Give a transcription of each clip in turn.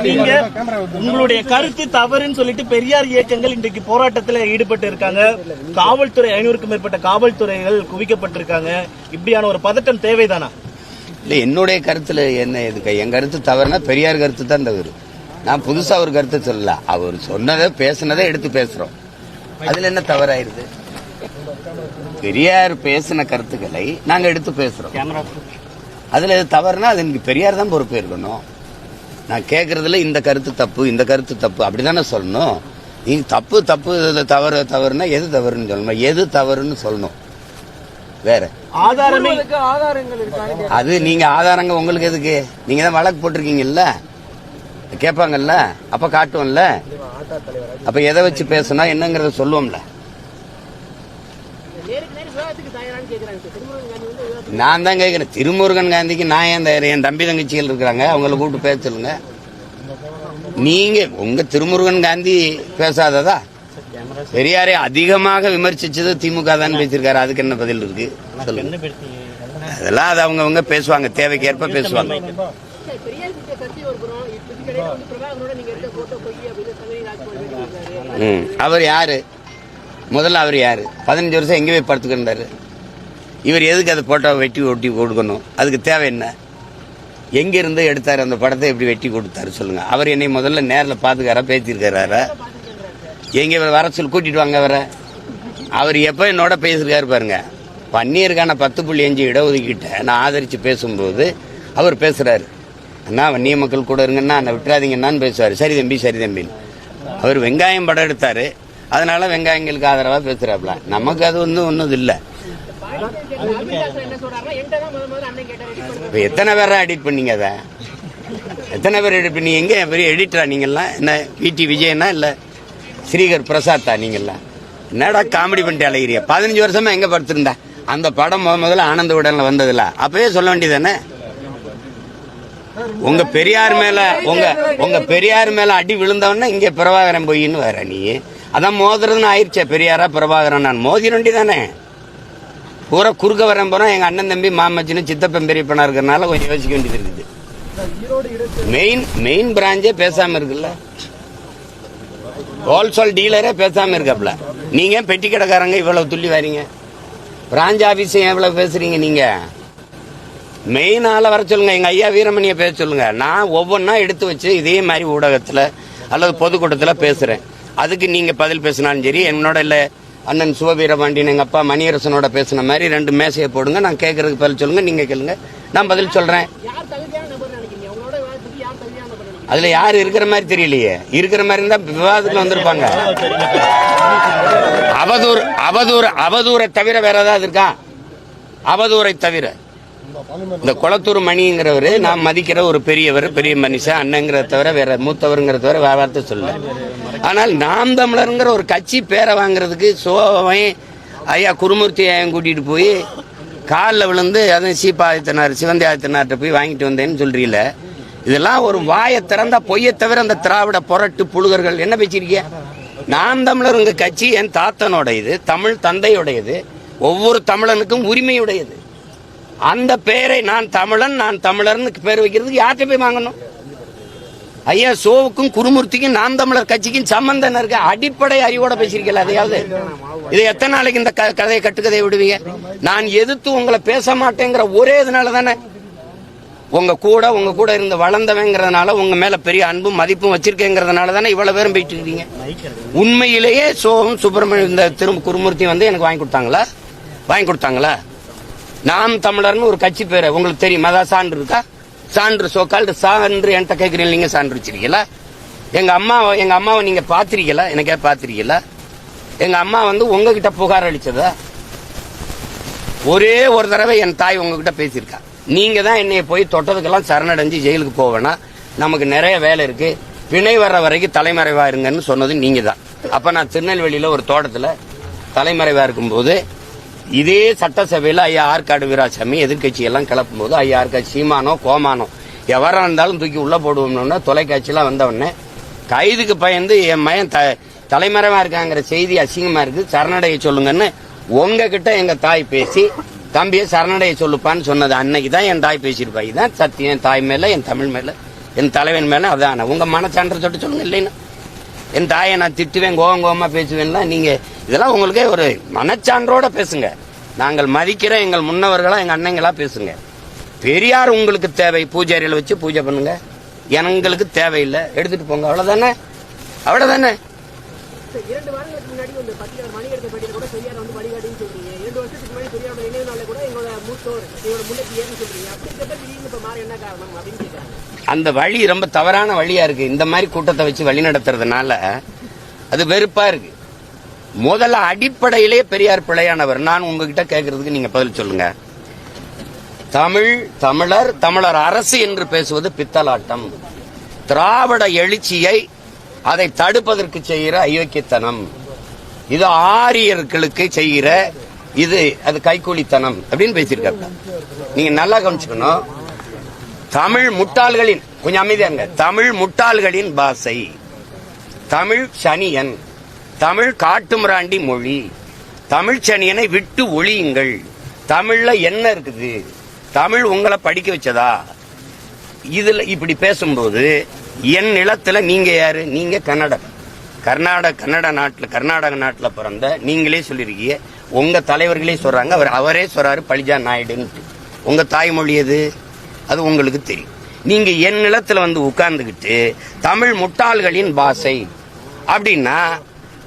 நீங்க உங்களுடைய கருத்து தவறுன்னு சொல்லிட்டு பெரியார் இயக்கங்கள் இன்றைக்கு போராட்டத்தில் ஈடுபட்டு இருக்காங்க. காவல்துறை 500க்கும் மேற்பட்ட காவல்துறைகள் குவிக்கப்பட்டிருக்காங்க. இப்படியான ஒரு பதட்டம் தேவைதானா? இல்ல, என்னுடைய கருத்துல என்ன எதுக்கு? என் கருத்து தவறுனா பெரியார் கருத்து தான் தவறு. நான் புதுசா ஒரு கருத்தை சொல்லல. அவர் சொன்னதை பேசினதை எடுத்து பேசுறோம். அதுல என்ன தவறாயிருது? பெரியார் பேசின கருத்துக்களை நாங்க எடுத்து பேசுறோம். அதுல தவறுனா அது எனக்கு பெரியார் தான் பொறுப்பு இருக்கணும். நான் கேட்கறதுல இந்த கருத்து தப்பு, இந்த கருத்து தப்பு அப்படிதானே சொல்லணும். நீங்க தப்பு தப்பு தவறு தவறுனா எது தவறுன்னு சொல்லணும், எது தவறுன்னு சொல்லணும். வேற அது நீங்க ஆதாரங்க உங்களுக்கு எதுக்கு? நீங்க தான் வழக்கு போட்டிருக்கீங்கல்ல, கேட்பாங்கல்ல, அப்ப காட்டுவோம்ல. அப்ப எதை வச்சு பேசணும் என்னங்கறத சொல்லுவோம்ல. நான் தான் கேட்கிறேன், திருமுருகன் காந்திக்கு நான் ஏன் தயார்? என் தம்பி தங்கச்சிகள் இருக்கிறாங்க, அவங்கள கூப்பிட்டு பேச சொல்லுங்க. நீங்க உங்க திருமுருகன் காந்தி பேசாததா? பெரியாரை அதிகமாக விமர்சிச்சது திமுக தான் பேசியிருக்காரு. அதுக்கு என்ன பதில் இருக்கு சொல்லுங்க. அதெல்லாம் அது அவங்க பேசுவாங்க, தேவைக்கேற்ப பேசுவாங்க. அவர் யாரு? முதல்ல அவர் யாரு? 15 வருஷம் எங்க போய் படுத்துக்கிட்டாரு? இவர் எதுக்கு அதை போட்டோ வெட்டி ஒட்டி கொடுக்கணும்? அதுக்கு தேவை என்ன? எங்க இருந்து எடுத்தாரு அந்த படத்தை? எப்படி வெட்டி கொடுத்தாரு சொல்லுங்க. அவர் என்னை முதல்ல நேரில் பாத்துக்காரா, பேசியிருக்காரா? எங்க வர சொல்லி கூட்டிட்டு வாங்க. அவர் எப்ப என்னோட பேசிருக்காரு பாருங்க. வன்னியருக்கான 10.5 இடஒதுக்கீட்டை நான் ஆதரிச்சு பேசும்போது அவர் பேசுறாரு, அண்ணா வன்னிய மக்கள் கூட இருங்கன்னா நான் விட்டுறாதீங்கன்னு பேசுவாரு. சரி தம்பி சரி தம்பின்னு. அவர் வெங்காயம் படம் எடுத்தாரு, அதனால வெங்காயங்களுக்கு ஆதரவா பேசுறாப்ல. நமக்கு அது ஒன்னும் இல்ல. எத்தனை பேரா எடிட் பண்ணீங்க? அதை எத்தனை பேர் எடிட் பண்ணி? எங்க பெரிய எடிட்டரா நீங்கெல்லாம்? என்ன விடி விஜயனா இல்ல ஸ்ரீகர் பிரசாத்தா நீங்கெல்லாம்? என்னடா காமெடி பண்ணிட்டு அழகிறிய? 15 வருஷமா எங்க படுத்திருந்தா? அந்த படம் முதல்ல ஆனந்த விடன்ல வந்ததுல அப்பவே சொல்ல வேண்டியதானே? உங்க பெரியார் மேல அடி விழுந்தவன இங்க பிரபாகரன் போயின்னு வேற. நீ அதான் மோதுறதுன்னு ஆயிடுச்சே. பெரியாரா பிரபாகரன்? நான் மோதி வேண்டி தானே. பூரா குறுக்க வரேன் போறோம். எங்க அண்ணன் தம்பி மாமச்சின்னு சித்தப்பன் பெரியப்பனா இருக்கிறதுனால கொஞ்சம் யோசிக்க வேண்டியது இருக்குது. மெயின் பிராஞ்சே பேசாம இருக்குல்ல, ஹோல்சேல் டீலரே பேசாம இருக்காப்ல. நீங்க பெட்டி கடைக்காரங்க இவ்வளவு துள்ளி வரீங்க, பிராஞ்ச் ஆபீஸ் எவ்வளவு பேசுறீங்க? நீங்க மெயின் ஆள வர சொல்லுங்க. எங்க ஐயா வீரமணியை பேச சொல்லுங்க. நான் ஒவ்வொன்னா எடுத்து வச்சு இதே மாதிரி ஊடகத்துல அல்லது பொதுக்கூட்டத்துல பேசுறேன். அதுக்கு நீங்க பதில் பேசினாலும் சரி, என்னோட இல்ல அண்ணன் சிவவீரபாண்டியன் எங்க அப்பா மணியரசனோட பேசின மாதிரி 2 மேசையை போடுங்க. நான் கேட்கறதுக்கு பதில் சொல்லுங்க, நீங்க கேளுங்க, நான் பதில் சொல்றேன். அதுல யாரு இருக்கிற மாதிரி தெரியலையே. இருக்கிற மாதிரி இருந்தா விவாதத்துல வந்திருப்பாங்க. அவதூறை தவிர வேற ஏதாவது இருக்கா? அவதூறை தவிர இந்த குளத்தூர் மணிங்கிறவரு நான் மதிக்கிற ஒரு பெரியவர், பெரிய மனுஷன், அண்ணங்கிறத தவிர வேற மூத்தவருங்கிறத தவிர வேற வார்த்தை சொல்ல. ஆனால் நாம் தமிழருங்கிற ஒரு கட்சி பேரை வாங்குறதுக்கு சோவை ஐயா குருமூர்த்தி ஐயன் கூட்டிட்டு போய் காலில் விழுந்து அதுவும் சீப்பா ஆதித்தனார் சிவந்தி ஆதித்தனார்கிட்ட போய் வாங்கிட்டு வந்தேன்னு சொல்றீல. இதெல்லாம் ஒரு வாயை திறந்தா பொய்யை தவிர அந்த திராவிட புரட்டு புழுகர்கள் என்ன பேசிருக்கீங்க? நாம் தமிழருங்க கட்சி என் தாத்தனோட இது, தமிழ் தந்தையுடையது, ஒவ்வொரு தமிழனுக்கும் உரிமையுடையது. அந்த பெயரை நான் தமிழன் நான் தமிழர்னு பேர் வைக்கிறதுக்கு யார்கிட்ட போய் வாங்கணும்? ஐயா சோவுக்கும் குருமூர்த்திக்கும் நாம் தமிழர் கட்சிக்கும் சம்பந்தம் இருக்க அடிப்படை அறிவோட பேசிருக்கல. அதையாவது இது எத்தனை நாளைக்கு இந்த கதையை கட்டுக்கதையை விடுவீங்க? நான் எதிர்த்து உங்களை பேச மாட்டேங்கிற ஒரே இதனால தானே, உங்க கூட இருந்து வளர்ந்தவங்கிறதுனால, உங்க மேல பெரிய அன்பும் மதிப்பும் வச்சிருக்கேங்கிறதுனால தானே இவ்வளவு பேரும் போயிட்டு இருக்கீங்க. உண்மையிலேயே சோகம் சுப்பிரமணியம் இந்த குருமூர்த்தி வந்து எனக்கு வாங்கி கொடுத்தாங்களா? நாம் தமிழர்னு ஒரு கட்சி பேரு உங்களுக்கு தெரியுமா? அதான் சான்று இருக்கா? சான்று சோக்கால்டு சான்று என்கிட்ட கேட்கிறீங்க. நீங்க சான்று வச்சிருக்கீங்களா? எங்க அம்மாவை நீங்க பாத்திருக்கீங்களா? எனக்கே பாத்திருக்கீங்களா? எங்க அம்மா வந்து உங்ககிட்ட புகார் அளிச்சதா? ஒரே ஒரு தடவை என் தாய் உங்ககிட்ட பேசியிருக்கா. நீங்க தான் என்னைய போய் தொட்டதுக்கெல்லாம் சரணடைஞ்சு ஜெயிலுக்கு போவேனா, நமக்கு நிறைய வேலை இருக்கு, பிணை வர்ற வரைக்கும் தலைமறைவா இருங்கன்னு சொன்னது நீங்க தான். அப்ப நான் திருநெல்வேலியில ஒரு தோட்டத்துல தலைமறைவா இருக்கும்போது இதே சட்டசபையில ஐயா ஆற்காடு வீராசாமி எதிர்கட்சி எல்லாம் கிளப்பும் போது ஐயா ஆற்காடு சீமானோ கோமானோ எவரா இருந்தாலும் தூக்கி உள்ள போடுவோம்னா தொலைக்காட்சியெல்லாம் வந்தவொடனே கைதுக்கு பயந்து என் மயன் தலைமறைவா இருக்காங்கிற செய்தி அசிங்கமா இருக்கு, சரணடைய சொல்லுங்கன்னு உங்ககிட்ட எங்க தாய் பேசி தம்பியை சரணடைய சொல்லுப்பான்னு சொன்னது அன்னைக்கு தான் என் தாய் பேசியிருப்பா. இதுதான் சத்தியம். என் தாய் மேல என் தமிழ் மேல என் தலைவன் மேல அதான் உங்க மனச்சான்ற தொட்டு சொல்லுங்க. இல்லைன்னா என் தாயை நான் திட்டுவேன், கோவமா பேசுவேன்னா நீங்க இதெல்லாம் உங்களுக்கே ஒரு மனச்சான்றோட பேசுங்க. நாங்கள் மதிக்கிற எங்கள் முன்னவர்களா எங்க அண்ணங்களா பேசுங்க. பெரியார் உங்களுக்கு தேவை, பூஜாரியில வச்சு பூஜை பண்ணுங்க. எங்களுக்கு தேவையில்லை, எடுத்துட்டு போங்க. அவ்வளவுதானே, அவ்வளவுதானே. 2 வாரங்களுக்கு முன்னாடி ஒரு பத்திரிகை மணி எடுத்த பட்டியல கூட பெரியார் வந்து வழிகாட்டின்னு சொல்றீங்க. 2 வருஷத்துக்கு முன்னாடி பெரியாரோட நினைவு நாள்ல கூட எங்களோட மூத்தோர் எங்களோட முன்னேற்றியர்னு சொல்றீங்க. அப்படி திடீர்னு இப்ப மாற என்ன காரணம் அப்படின்னு கேட்கறாங்க. அந்த வழி ரொம்ப தவறான வழியா இருக்கு. இந்த மாதிரி கூட்டத்தை வச்சு வழி நடத்துறதுனால அது வெறுப்பா இருக்கு. முதல்ல அடிப்படையிலே பெரியார் பிழையானவர். நான் உங்ககிட்ட கேட்கறதுக்கு நீங்க பதில் சொல்லுங்க. தமிழர் அரசு என்று பேசுவது பித்தலாட்டம். திராவிட எழுச்சியை அதை தடுப்பதற்கு செய்கிற அயோக்கியத்தனம். இது ஆரியர்களுக்கு செய்கிற அது கைக்கூலித்தனம் அப்படின்னு பேசியிருக்காங்க. நீங்க நல்லா கவனிச்சுக்கணும். தமிழ் முட்டாள்களின், கொஞ்சம் அமைதியாங்க, தமிழ் முட்டாள்களின் பாஷை, தமிழ் சனியன், தமிழ் காட்டுமிராண்டி மொழி, தமிழ் சனியனை விட்டு ஒழியுங்கள். தமிழ்ல என்ன இருக்குது? தமிழ் உங்களை படிக்க வச்சதா? இதுல இப்படி பேசும்போது என் நிலத்துல நீங்க யாரு? நீங்க கர்நாடக நாட்டுல பிறந்த நீங்களே சொல்லிருக்கீங்க. உங்க தலைவர்களே சொல்றாங்க, அவரே சொல்றாரு பழிஜா நாயுடுன்னு. உங்க தாய்மொழி எது? அது உங்களுக்கு தெரியும். நீங்க என் நிலத்துல வந்து உட்கார்ந்துகிட்டு தமிழ் முட்டாள்களின் பாஷை அப்படின்னா,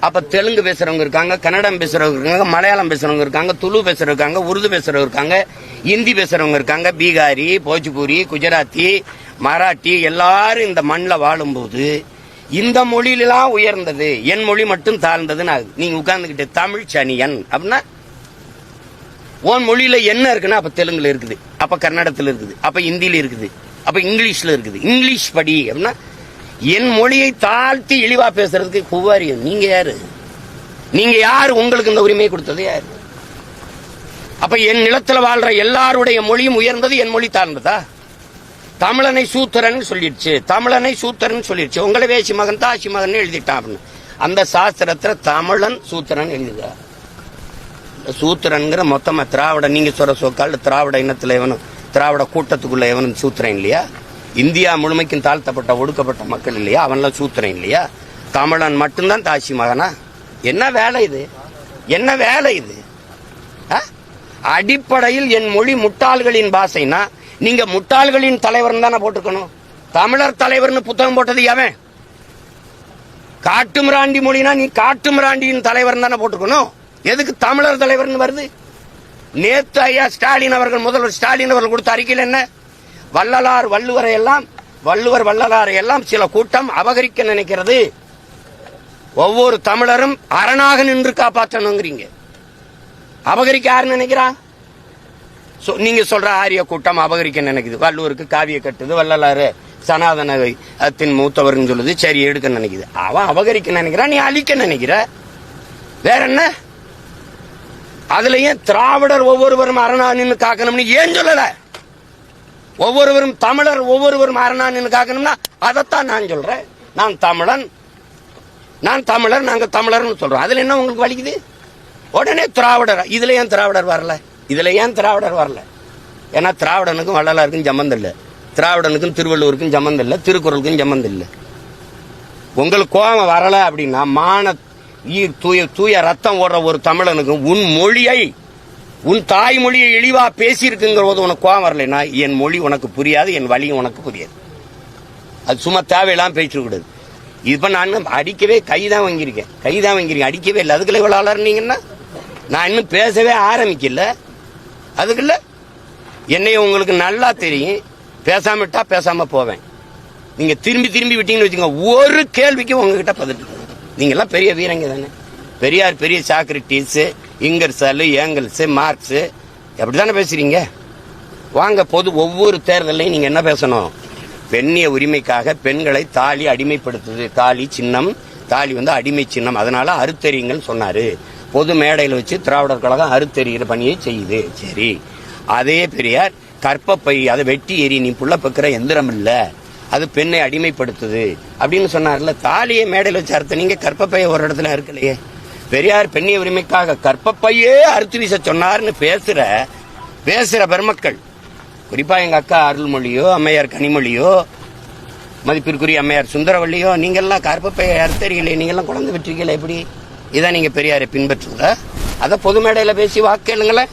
அப்ப தெலுங்கு பேசுறவங்க இருக்காங்க, கன்னடம் பேசுறவங்க இருக்காங்க, மலையாளம் பேசுறவங்க இருக்காங்க, துளு பேசுறவங்க இருக்காங்க, உருது பேசுறவங்க இருக்காங்க, ஹிந்தி பேசுறவங்க இருக்காங்க, பீகாரி, போஜ்பூரி, குஜராத்தி, மராட்டி எல்லாரும் இந்த மண்ணில் வாழும்போது இந்த மொழியிலாம் உயர்ந்தது, என் மொழி மட்டும் தாழ்ந்ததுன்னு நீங்க உட்கார்ந்துகிட்டு தமிழ் சனியன் அப்படின்னா, உன் மொழியில என்ன இருக்குன்னா அப்ப தெலுங்குல இருக்குது, அப்ப கன்னடத்துல இருக்குது, அப்ப ஹிந்தியில இருக்குது, அப்ப இங்கிலீஷ்ல இருக்குது. இங்கிலீஷ் படி அப்படின்னா என் மொழியை தாழ்த்தி இழிவா பேசுறதுக்கு குவாரியம். நீங்க யாரு? நீங்க யாரு? உங்களுக்கு இந்த உரிமையை கொடுத்தது யாரு? அப்ப என் நிலத்துல வாழ்ற எல்லாருடைய மொழியும் உயர்ந்தது, என் மொழி தாழ்ந்ததா? தமிழனை சூத்திரன் சொல்லிடுச்சு, தமிழனை சூத்திரன் சொல்லிடுச்சு. உங்களை வேசி மகன் தாசி மகன் எழுதிட்டான் அப்படின்னு. அந்த சாஸ்திரத்துல தமிழன் சூத்திரன் எழுதுகிறார். சூத்திரன்கிற மொத்தமா திராவிட, நீங்க சொல்ற சொற்கால் திராவிட இனத்துல எவனும், திராவிட கூட்டத்துக்குள்ள எவனும் சூத்திரன் இல்லையா? இந்தியா முழுமைக்கும் தாழ்த்தப்பட்ட ஒடுக்கப்பட்ட மக்கள் இல்லையா? அவன்லாம் சூத்திரன் இல்லையா? தமிழன் மட்டும்தான் தாசி மகனா? என்ன வேலை இது? என்ன வேலை இது? அடிப்படையில் என் மொழி முட்டாள்களின் பாஷைனா நீங்க முட்டாள்களின் தலைவர் தானே போட்டுக்கணும். தமிழர் தலைவர்னு புத்தகம் போட்டது எவன்? காட்டுமிராண்டி மொழினா நீ காட்டுமிராண்டியின் தலைவர் தானே போட்டுக்கணும். எதுக்கு தமிழர் தலைவர்னு வருது? நேத்து ஐயா ஸ்டாலின் அவர்கள், முதல்வர் ஸ்டாலின் அவர்கள் கொடுத்த அறிக்கையில் என்ன? வள்ளுவர் வள்ளலாரை எல்லாம் சில கூட்டம் அபகரிக்க நினைக்கிறது. ஒவ்வொரு தமிழரும் அரணாக நின்று காப்பாற்றணுங்கிறீங்க. அபகரிக்க யாரு நினைக்கிறா? நீங்க சொல்ற ஆரிய கூட்டம் அபகரிக்க நினைக்குது. வள்ளுவருக்கு காவிய கட்டுது, வள்ளலாறு சனாதனத்தின் மூத்தவர்னு சொல்லுது, சரி எடுக்க நினைக்குது. அவன் அபகரிக்க நினைக்கிறான், நீ அழிக்க நினைக்கிற. வேற என்ன? அதுல ஏன் திராவிடர் ஒவ்வொருவரும் அரணா நின்று காக்கணும்னு ஏன் சொல்லல? ஒவ்வொருவரும் தமிழர் ஒவ்வொருவரும் அரணா நின்று காக்கணும்னா அதைத்தான் நான் சொல்றேன். நான் தமிழர், நாங்க தமிழர்னு சொல்றோம். அதுல என்ன உங்களுக்கு வலிக்குது? உடனே திராவிடர். இதுல ஏன் திராவிடர் வரல? ஏன்னா திராவிடனுக்கும் வள்ளலாருக்கும் சம்பந்தம் இல்லை, திராவிடனுக்கும் திருவள்ளுவருக்கும் சம்பந்தம் இல்லை, திருக்குறளுக்கும் சம்பந்தம் இல்லை. உங்களுக்கு கோபம் வரல அப்படின்னா தூய ரத்தம் ஓடுற ஒரு தமிழனுக்கும் உன் தாய்மொழியை இழிவா பேசியிருக்குங்கிற போது உனக்கு கோபம் வரலைன்னா என் மொழி உனக்கு புரியாது, என் வழியும் உனக்கு புரியாது. அது சும்மா தேவையெல்லாம் பேசிட்டு கூடாது. இப்ப நான் அடிக்கவே கைதான் வாங்கியிருக்கேன், அடிக்கவே இல்லை. அதுக்குள்ள இவ்வளவு அலர்னீங்கன்னா நான் இன்னும் பேசவே ஆரம்பிக்கல. அதுக்குள்ள என்னைய உங்களுக்கு நல்லா தெரியும். பேசாமட்டா பேசாம போவேன். நீங்க திரும்பி விட்டீங்கன்னு வச்சுக்கோங்க, ஒரு கேள்விக்கு உங்ககிட்ட பதில். நீங்க எல்லாம் பெரிய வீரங்க தானே. பெரியார் பெரிய சாக்ரட்டிஸ், இங்கர்சாலு, ஏங்கல்ஸ், மார்க்ஸ் அப்படித்தானே பேசுறீங்க. வாங்க, ஒவ்வொரு தேர்தலையும் நீங்க என்ன பேசணும்? பெண்ணிய உரிமைக்காக பெண்களை தாலி அடிமைப்படுத்துது. தாலி வந்து அடிமை சின்னம், அதனால அறுத்தறியுங்கள் சொன்னாரு. பொது மேடையில் வச்சு திராவிடர் கழகம் அறுத்தறிகிற பணியை செய்யுது. சரி, அதே பெரியார் கற்பப்பை அதை வெட்டி எறி, நீ புள்ள பக்கிற எந்திரம் இல்ல, அது பெண்ணை அடிமைப்படுத்துது அப்படின்னு சொன்னார்ல. தாலியை மேடையில் வச்சு அறுத்த நீங்க கற்பப்பையை ஒரு இடத்துல அறுக்கலையே. பெரியார் பெண்ணிய உரிமைக்காக கற்பப்பையே அறுத்து வீச சொன்னார்னு பேசுற பெருமக்கள், குறிப்பா எங்க அக்கா அருள்மொழியோ, அம்மையார் கனிமொழியோ, மதிப்பிற்குரிய அம்மையார் சுந்தரவள்ளியோ நீங்கெல்லாம் கருப்பப்பை அறுத்தறிகளே, நீங்கெல்லாம் குழந்தை பெற்றீங்களே, எப்படி இதான் நீங்க பெரியாரை பின்பற்றுவதா? அதை பொது மேடையில பேசி வாக்கெழுங்களேன்,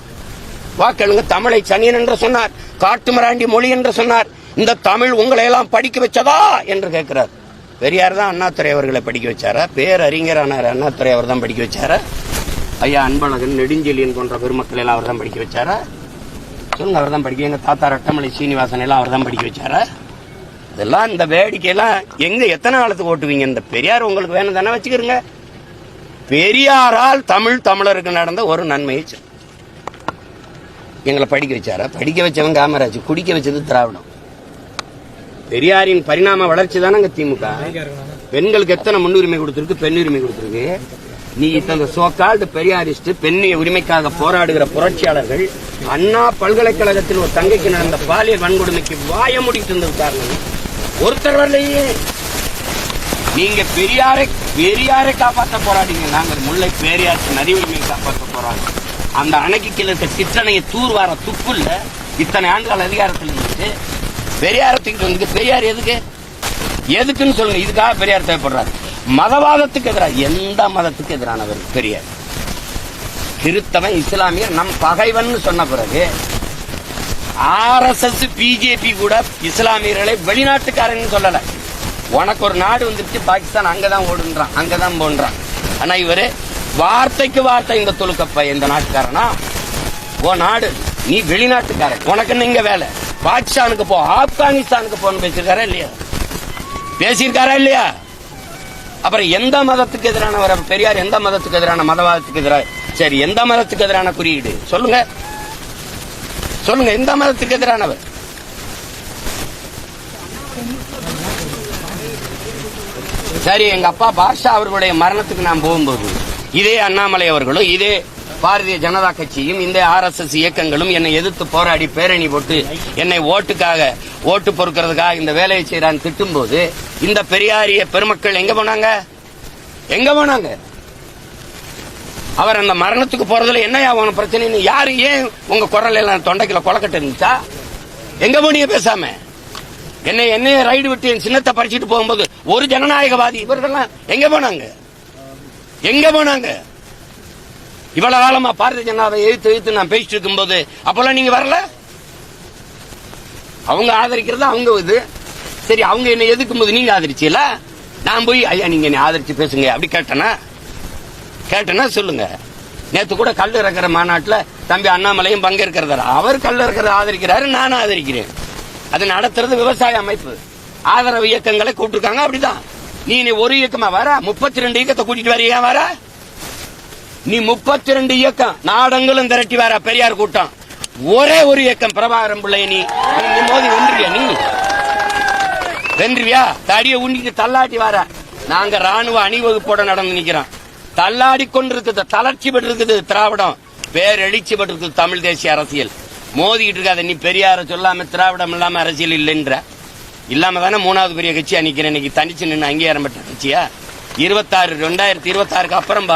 வாக்கெழுங்க. தமிழை சனியன் என்று சொன்னார், காட்டுமிராண்டி மொழி என்று சொன்னார். இந்த தமிழ் உங்களை எல்லாம் படிக்க வச்சதா என்று கேட்கிறார். பெரியார் தான் அண்ணாதுரை அவர்களை படிக்க வச்சாரா? பேரறிஞரானார் அண்ணாதுரை அவர் தான் படிக்க வச்சாரா? ஐயா அன்பழகன், நெடுஞ்செழியன் போன்ற பெருமக்கள் எல்லாம் அவர் தான் படிக்க வச்சாரா? சொல்லுங்க, அவர் தான் படிக்க. எங்க தாத்தா ரட்டமலை சீனிவாசன் எல்லாம் அவர் தான் படிக்க வச்சாரா? இதெல்லாம் இந்த வேடிக்கையெல்லாம் எங்க எத்தனை காலத்துக்கு ஓட்டுவீங்க? இந்த பெரியார் உங்களுக்கு வேணும் தானே, வச்சுக்கிறீங்க. பெரியாரால் தமிழருக்கு நடந்த ஒரு நன்மையை எங்களை படிக்க வச்சாரா? படிக்க வச்சவன் காமராஜ், குடிக்க வச்சது திராவிடம். பெரியாரின் பரிணாம வளர்ச்சி தானே திமுக. பெண்களுக்கு எத்தனை முன்னுரிமை கொடுத்திருக்கு, பெண் உரிமை கொடுத்திருக்கு. நீ இந்த சோகால்டு பெரியாரிஸ்ட், பெண் உரிமைக்காக போராடுகிற புரட்சியாளர்கள் அண்ணா பல்கலைக்கழகத்தில் ஒரு தங்கைக்கு நடந்த பாலியல் வன்கொடுமைக்கு வாய முடிட்டு இருந்தது காரணம் ஒருத்தர் வரலையே. நீங்க பெரியாரை காப்பாற்ற போராடிங்க, நாங்கள் முல்லை பெரியாற்று நதி உரிமையை காப்பாற்ற போராடுறோம். அந்த அணைக்கு கீழே இருக்க சிற்றணையை தூர்வார துப்புல்ல இத்தனை ஆண்டுகள் அதிகாரத்தில் இருந்துட்டு பெரியாரத்துக்கு வந்து பெரியார் எதுக்குன்னு சொல்லுங்க. இதுக்காக பெரியார் தேவைப்படுறாரு. மதவாதத்துக்கு எதிராக, எந்த மதத்துக்கு எதிரானவர் பெரியார்? கிறிஸ்தவன், இஸ்லாமியர் நம் பகைவன் சொன்ன பிறகு RSS பிஜேபி கூட இஸ்லாமியர்களை வெளிநாட்டுக்காரன்னு சொல்லல. உனக்கு ஒரு நாடு வந்துருச்சு பாகிஸ்தான், அங்கதான் ஓடுன்றான், அங்கதான் போன்றான். ஆனா இவரு வார்த்தைக்கு வார்த்தை இந்த துலுக்கப்ப இந்த நாட்டுக்காரனா? ஓ நாடு, நீ வெளிநாட்டுக்காரன், உனக்கு இங்க வேலை, பாகிஸ்தானுக்கு போ, ஆப்கானிஸ்தானுக்கு போன்னு பேசியிருக்காரா இல்லையா? பேசியிருக்காரா இல்லையா? அப்புறம் எந்த மதத்துக்கு எதிரானவர் பெரியார்? எந்த மதத்துக்கு எதிரான? மதவாதத்துக்கு எதிராக. சரி, எந்த மதத்துக்கு எதிரான குறியீடு சொல்லுங்க, சொல்லுங்க. எந்த மதத்துக்கு எதிரானவர்? சரி, எங்க அப்பா பாஷா அவர்களுடைய மரணத்துக்கு நான் போகும்போது இதே அண்ணாமலை அவர்களும் இதே பாரதிய ஜனதா கட்சியும் இந்த RSS இயக்கங்களும் என்னை எதிர்த்து போராடி பேரணி போட்டு என்னை ஓட்டு பொறுக்கிறதுக்காக இந்த வேலையை செய்யறான்னு திட்டும் போது இந்த பெரியாரிய பெருமக்கள் எங்க போனாங்க? எங்க போனாங்க? அவர் அந்த மரணத்துக்கு போறதுல என்னையா உன பிரச்சனை? யாரு ஏன் உங்க குரல் எல்லாம் தொண்டைக்குள்ள கொலக்கட்டு இருந்துச்சா? எங்க போனீங்க பேசாம? என்னைய ரைடு விட்டு என் சின்னத்தை பறிச்சுட்டு போகும்போது ஒரு ஜனநாயகவாதி இவர்கள்லாம் எங்க போனாங்க? எங்க போனாங்க? இவ்வளவு காலமா பாரதிய ஜனதாவை எழுத்து நான் பேசிட்டு இருக்கும் போது அப்பெல்லாம் நீங்க வரல. அவங்க ஆதரிக்கிறது அவங்க இது. சரி, அவங்க என்ன எதுக்கும் போது நீங்க ஆதரிச்சீல, நான் போய் ஐயா நீங்க என்ன ஆதரிச்சு பேசுங்க அப்படி கேட்டனா சொல்லுங்க. நேத்து கூட கல் இறக்கிற மாநாட்டில் தம்பி அண்ணாமலையும் பங்கேற்கிறதா? அவர் கல் இறக்கிறத ஆதரிக்கிறாரு, நானும் ஆதரிக்கிறேன். அது நடத்துறது விவசாய அமைப்பு, ஆதரவு இயக்கங்களை கூப்பிட்டுருக்காங்க. அப்படிதான் நீ ஒரு இயக்கமா வர 32 இயக்கத்தை கூட்டிட்டு வர. ஏன் வர நீ 32 இயக்கம் நாடங்களும் திரட்டி வர பெரியார் கூட்டம்? ஒரே ஒரு இயக்கம் பிரபாகரன் பிள்ளை நீ மோதி வென்றியா? நீ வென்றியா? தடிய உண்டிட்டு தள்ளாட்டி வர. நாங்க ராணுவ அணிவகுப்போட நடந்து நிக்கிறோம். தள்ளாடி கொண்டிருக்குது, தளர்ச்சி பெற்றிருக்குது திராவிடம், பேரெழுச்சி பெற்றிருக்குது தமிழ் தேசிய அரசியல். மோதிக்கிட்டு இருக்காத. நீ பெரியார சொல்லாம திராவிடம் இல்லாம அரசியல் இல்லைன்ற இல்லாம தானே 3வது பெரிய கட்சியா நிக்கிறேன். இன்னைக்கு தனிச்சு நின்று அங்கீகாரம் பெற்ற கட்சியா? 2026க்கு அப்புறம்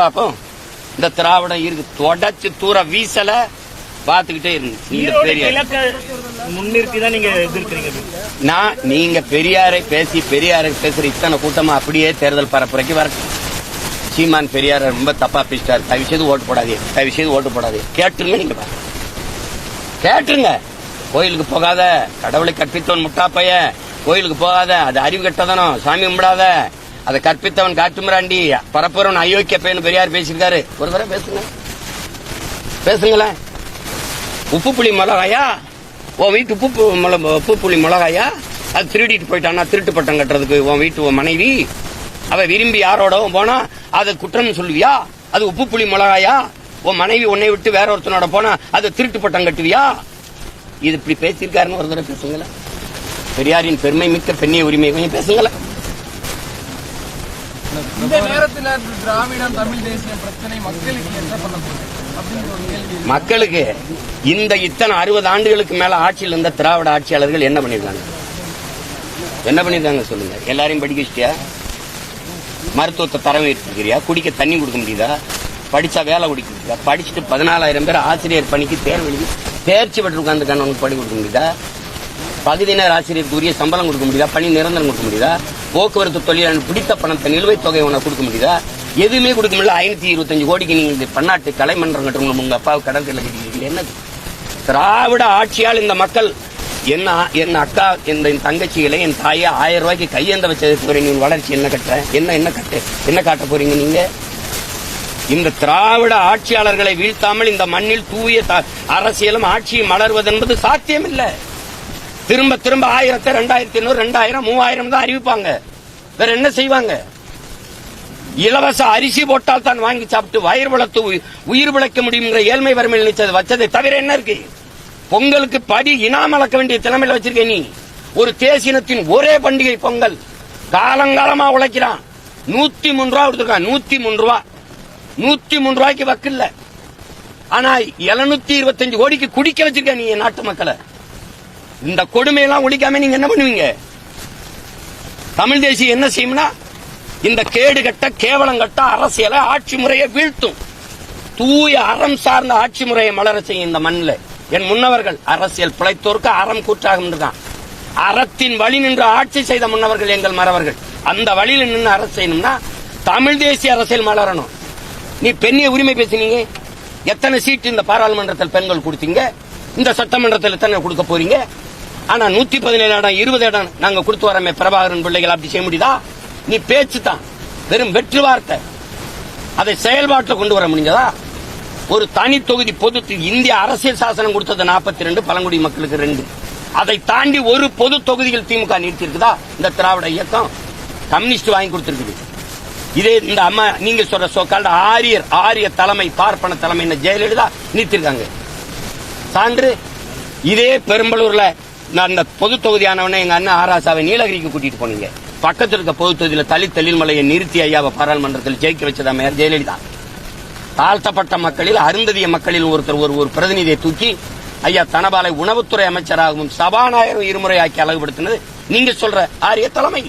பாப்போம். இந்த திராவிடம் இருக்கு, தொடச்சு தூர வீசல பாத்துக்கிட்டே இருக்கு. முன்னிறுத்திதான் நீங்க எதிர்க்கிறீங்க. நீங்க பெரியாரை பேசுற இத்தனை கூட்டமா அப்படியே தேர்தல் பரப்புரைக்கு வரட்டும். சீமான் பெரியார் ரொம்ப தப்பா பேசிட்டார், தயவு செய்து ஓட்டு போடாதே, கேட்டுருங்க. நீங்க கேட்டுருங்க. கோயிலுக்கு போகாத, கடவுளை கற்பித்தவன் முட்டாப்பைய, கோயிலுக்கு போகாத, அது அறிவு கட்டதானோ, சாமி கும்பிடாத, அதை கற்பித்தவன் காட்டுமிராண்டி, பரப்புறவன் அயோக்கிய பையன் பெரியார் பேசியிருக்காரு. ஒரு தடவை பேசுங்களேன். உப்பு புளி மிளகாயா? உன் வீட்டு உப்பு புளி மிளகாயா? அது திருடிட்டு போயிட்டானா? திருட்டு பட்டம் கட்டுறதுக்கு உன் வீட்டு மனைவி அவ விரும்பி யாரோடவும் போனா அது குற்றம் சொல்லுவியா? அது உப்பு புளி மிளகாயா? உன் மனைவி உன்னை விட்டு வேற ஒருத்தனோட போனா அது திருட்டு பட்டம் கட்டுவியா? இது இப்படி பேசியிருக்காருன்னு ஒரு தடவை பேசுங்களேன். பெரியாரின் பெருமை மிக்க பெண்ணிய உரிமை கொஞ்சம் பேசுங்களேன். இந்த நேரத்தில் திராவிடம் தமிழ் தேசிய பிரச்சனை மக்களுக்கு என்ன பண்ண போகுது? மக்களுக்கு இந்த இத்தனை 60 ஆண்டுகளுக்கு மேல ஆட்சியில் இருந்த திராவிட ஆட்சியாளர்கள் என்ன பண்ணிருக்காங்க சொல்லுங்க. எல்லாரையும் படிக்க வச்சிட்டியா? மருத்துவத்தை தரம் இருக்கிறியா? குடிக்க தண்ணி கொடுக்க முடியுதா? படிச்சா வேலை கொடுக்க முடியுதா? படிச்சுட்டு 14,000 பேர் ஆசிரியர் பணிக்கு தேர்ச்சி பெற்று உட்காந்துருக்கான உனக்கு படி கொடுக்க முடியுதா? பகுதி நேர ஆசிரியருக்கு உரிய சம்பளம் கொடுக்க முடியுதா? பணி நிரந்தரம் கொடுக்க முடியுதா? போக்குவரத்து தொழிலாளர் பிடித்த பணத்தை நிலுவைத் தொகை உனக்கு கொடுக்க முடியுதா? எதுவுமே கொடுக்க முடியல. 525 கோடிக்கு நீங்க இந்த பன்னாட்டு கலைமன்றம் கட்டுறவங்க உங்க அப்பாவுக்கு கடற்கரை கட்டிக்கிறீங்க. என்ன திராவிட ஆட்சியால் இந்த மக்கள் என் அக்கா என் தங்கச்சிகளை என் தாயை 1000 ரூபாய்க்கு கையேந்த வச்சதுக்கு நீங்க வளர்ச்சி என்ன கட்ட என்ன காட்ட போறீங்க நீங்க? இந்த திராவிட ஆட்சியாளர்களை வீழ்த்தாமல் இந்த மண்ணில் தூய அரசியலும் ஆட்சியும் மலர்வது என்பது சாத்தியமில்லை. திரும்ப 1000, 2500, 2000, 3000 தான் அறிவிப்பாங்க. வேற என்ன செய்வாங்க? இலவச அரிசி போட்டால் தான் வாங்கி சாப்பிட்டு வயிறு வளர்த்து உயிர் பிழைக்க முடியுங்கிற ஏழ்மை வறுமையில் நினைச்சது வச்சதை தவிர என்ன இருக்கு? பொங்கலுக்கு படி இனாம் அளக்க வேண்டிய திறமையில வச்சிருக்க நீ. ஒரு தேசினத்தின் ஒரே பண்டிகை பொங்கல். காலங்காலமா உழைக்கிறான். 103 ரூபா கொடுத்துருக்கான். 103 ரூபா. 103 ரூபாய்க்கு வக்கில்ல. ஆனா 725 கோடிக்கு குடிக்க வச்சிருக்க நீ நாட்டு மக்களை. இந்த கொடுமையெல்லாம் ஒழிக்காம நீங்க என்ன பண்ணுவீங்க? தமிழ் தேசியம் என்ன செய்யும்னா இந்த கேடு கட்ட கேவலங்கட்ட அரசியலை ஆட்சி முறையை வீழ்த்தும். தூய அறம் சார்ந்த ஆட்சி முறையை மலர செய்யும் இந்த மண்ணில். என் முன்னவர்கள் அரசியல் பிழைத்தோருக்கு அறம் கூற்றாக இருக்கான். அறத்தின் வழி நின்று ஆட்சி செய்த முன்னவர்கள் எங்கள் மறவர்கள். அந்த வழியில் நின்று அரசு செய்யணும்னா தமிழ் தேசிய அரசியல் மலரணும். நீ பெண்ணிய உரிமை பேசினீங்க. எத்தனை சீட்டு இந்த பாராளுமன்றத்தில் பெண்கள் கொடுத்தீங்க? இந்த சட்டமன்றத்தில் எத்தனை கொடுக்க போறீங்க? ஆனா 117 இடம் 20 இடம் நாங்க கொடுத்து வரமே பிரபாகரன் பிள்ளைகள் அப்படி செய்ய முடியுதா? நீ பேச்சு தான், வெறும் வெற்று வார்த்தை. அதை செயல்பாட்டில் கொண்டு வர முடிஞ்சதா? ஒரு தனி தொகுதி பொது இந்திய அரசியல் சாசனம் கொடுத்தது 42, பழங்குடி மக்களுக்கு 2. அதை தாண்டி ஒரு பொது தொகுதிகள் திமுக நிறுத்திருக்குதா? இந்த திராவிட இயக்கம் கம்யூனிஸ்ட் வாங்கி கொடுத்திருக்குது. இதே இந்த அம்மா நீங்க சொல்ற சோக்கால்ட ஆரிய தலைமை பார்ப்பன தலைமை ஜெயலலிதா நிறுத்திருக்காங்க. சான்று இதே பெரும்பலூர்ல அந்த பொது தொகுதியானவன எங்க அண்ணன் ஆராசாவை நீலகிரிக்கு கூட்டிட்டு போனீங்க. பக்கத்தில் இருக்க பொது தொகுதியில் தலிமலையை நிறுத்தி ஐயாவை பாராளுமன்றத்தில் ஜெயிக்க வச்சதா மேயர் ஜெயலலிதா. தாழ்த்தப்பட்ட மக்களில் அருந்ததிய மக்களில் ஒருத்தர் ஒரு பிரதிநிதியை தூக்கி ஐயா தனபாலை உணவுத்துறை அமைச்சராகவும் சபாநாயகரும் இருமுறை ஆக்கி அழகுபடுத்தினது நீங்க சொல்ற ஆரிய தலைமை.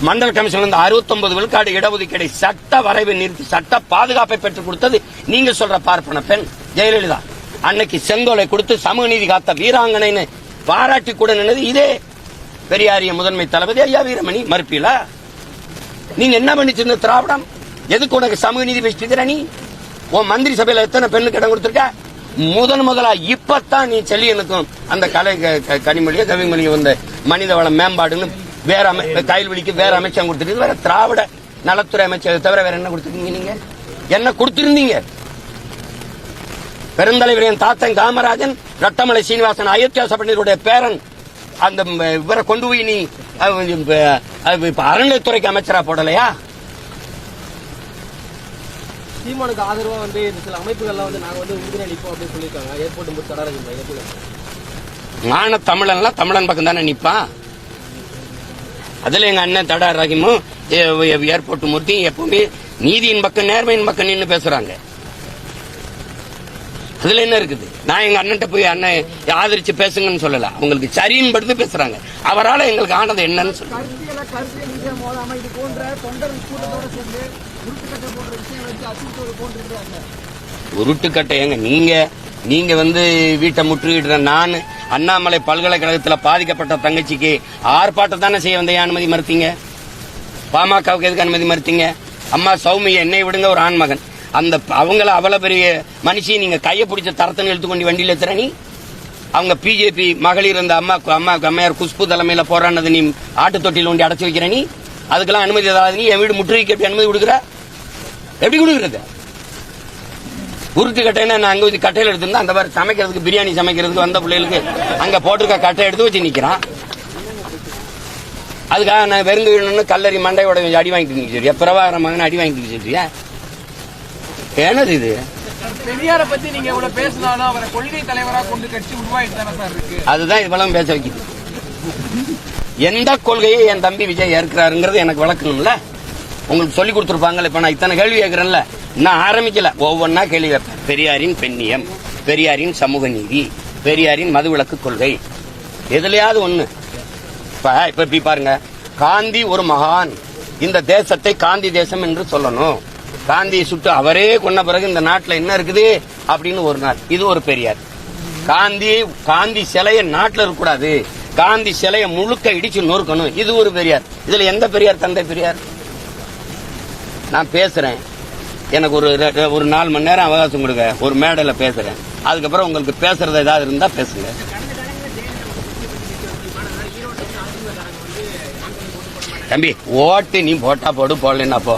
மண்டல் கமிஷன் 69 விழுக்காடு இடஒதுக்கீடை சட்ட வரைவை நிறுத்தி சட்ட பாதுகாப்பை பெற்றுக் கொடுத்தது நீங்க சொல்ற பார்ப்பன பெண் ஜெயலலிதா. அன்னைக்கு செங்கோலை கொடுத்து சமூக நீதி காத்த வீராங்கனைன்னு பாராட்டி கூட நின்னது இதே பெரியாரிய முதன்மை தளபதி ஐயா வீரமணி. மறுப்பீலா? நீங்க என்ன பண்ணிச்சிருந்த திராவிடம்? எதுக்கு உனக்கு சமூக நீதி பேசிட்டு நீ? உன் மந்திரி சபையில எத்தனை பெண்ணுக்கு இடம் கொடுத்திருக்க? முதலா இப்பத்தான் நீ செல்லியனுக்கும் அந்த கலை கனிமொழியை கவிமொழியை வந்த மனித வள மேம்பாடுன்னு வேற கைல்வெளிக்கு வேற அமைச்சகம் கொடுத்துருக்கு. வேற திராவிட நலத்துறை அமைச்சர் தவிர வேற என்ன கொடுத்துருக்கீங்க? நீங்க என்ன கொடுத்திருந்தீங்க? பெருந்தலைவர் என் தாத்தன் காமராஜன், ரட்டமலை சீனிவாசன், அயோத்தியா சபையினுடைய பேரன், அந்த இவரை கொண்டு போய் நீ அறநிலையத்துறைக்கு அமைச்சரா போடலையா? சீமானுக்கு ஆதரவா சில அமைப்புகள்லாம் நாங்க உறுதுணை அளிப்போம் அப்படின்னு சொல்லியிருக்காங்க. ஏற்போட்டு தடை மான தமிழன்லாம் தமிழன் பக்கம் தானே நிப்பான். அதுல எங்க அண்ணன் தடா ரஹீமும் ஏர்போர்ட் மூர்த்தியும் எப்பவுமே நீதியின் பக்கம் நேர்மையின் பக்கம் நின்று பேசுறாங்க. அதுல என்ன இருக்குது? நான் எங்க அண்ணன்ட்ட போய் அண்ணன் ஆதரிச்சு பேசுங்கன்னு சொல்லல. அவங்களுக்கு சரின்னு படுத்து பேசுறாங்க. அவரால் எங்களுக்கு ஆனது என்னன்னு சொல்லுங்க. உருட்டுக்கட்டை ஏங்க நீங்க வீட்டை முற்றுகிடுற நான் அண்ணாமலை பல்கலைக்கழகத்தில் பாதிக்கப்பட்ட தங்கச்சிக்கு ஆர்ப்பாட்டம் தானே செய்ய வந்த அனுமதி மறுத்தீங்க? பாமகவுக்கு எதுக்கு அனுமதி மறுத்தீங்க? அம்மா சௌமிய என்னை விடுங்க ஒரு ஆண்மகன் அந்த அவங்கள அவ்வளவு பெரிய மனுஷி நீங்க கையை பிடிச்ச தரத்தனை எடுத்துக்கொண்டு வண்டியில திறனி அவங்க பிஜேபி மகளிர் அந்த அம்மாவுக்கு அம்மையார் குஷ்பு தலைமையில போராடினது நீ ஆட்டு தொட்டியில் ஒண்டி அடைச்சு வைக்கிற நீ அதுக்கெல்லாம் அனுமதி ஏதாவது நீ என் வீடு முற்றுகைக்கு எப்படி அனுமதி கொடுக்குற? எப்படி கொடுக்குறது? உருட்டு கட்டைன்னா நான் அங்க வச்சு கட்டையில எடுத்திருந்தா அந்த மாதிரி சமைக்கிறதுக்கு பிரியாணி சமைக்கிறதுக்கு வந்த பிள்ளைகளுக்கு அங்க போட்டிருக்க கட்டை எடுத்து வச்சு நிக்கிறான். அதுக்காக நான் வெறுங்க கல்லறி மண்டையோட அடி வாங்கிட்டு சொல்றியா? பிரபாகர மகன் அடி வாங்கிட்டு சொல்றியா? என்னது இது? பெரியாரை பத்தி நீங்க இவ்வளவு பேசினாலும் அவரை கொள்கை தலைவராக கொண்டு கட்சி உருவாயிட்டு தானே சார் இருக்கு. அதுதான் இவ்வளவு பேச வைக்குது. எந்த கொள்கையை என் தம்பி விஜய் ஏற்கிறாருங்கிறது எனக்கு விளக்கணும்ல. உங்களுக்கு சொல்லி கொடுத்துருப்பாங்கல்ல. இப்ப நான் இத்தனை கேள்வி கேட்கிறேன்ல, நான் ஆரம்பிக்கல, ஒவ்வொன்னா கேள்வி வைப்பேன். பெரியாரின் பெண்ணியம், பெரியாரின் சமூக நீதி, பெரியாரின் மதுவிலக்கு கொள்கை, எதுலயாவது ஒண்ணு. இப்ப இப்படி பாருங்க, காந்தி ஒரு மகான், இந்த தேசத்தை காந்தி தேசம் என்று சொல்லணும். காந்தியை சுட்டு அவரே கொன்ன பிறகு இந்த நாட்டில் என்ன இருக்குது அப்படின்னு ஒரு நாள், இது ஒரு பெரியார். காந்தி சிலையை நாட்டில் இருக்கக்கூடாது, காந்தி சிலையை முழுக்க இடிச்சு நொறுக்கணும். இது ஒரு பெரியார். இதுல எந்த பெரியார் தந்தை பெரியார்? நான் பேசுறேன், எனக்கு ஒரு 4 மணி நேரம் அவகாசம் கொடுங்க, ஒரு மேடையில பேசுறேன். அதுக்கப்புறம் உங்களுக்கு பேசுறது ஏதாவது இருந்தா பேசுங்க. தம்பி, ஓட்டு நீ போட்டா போடு, போடலன்னா போ.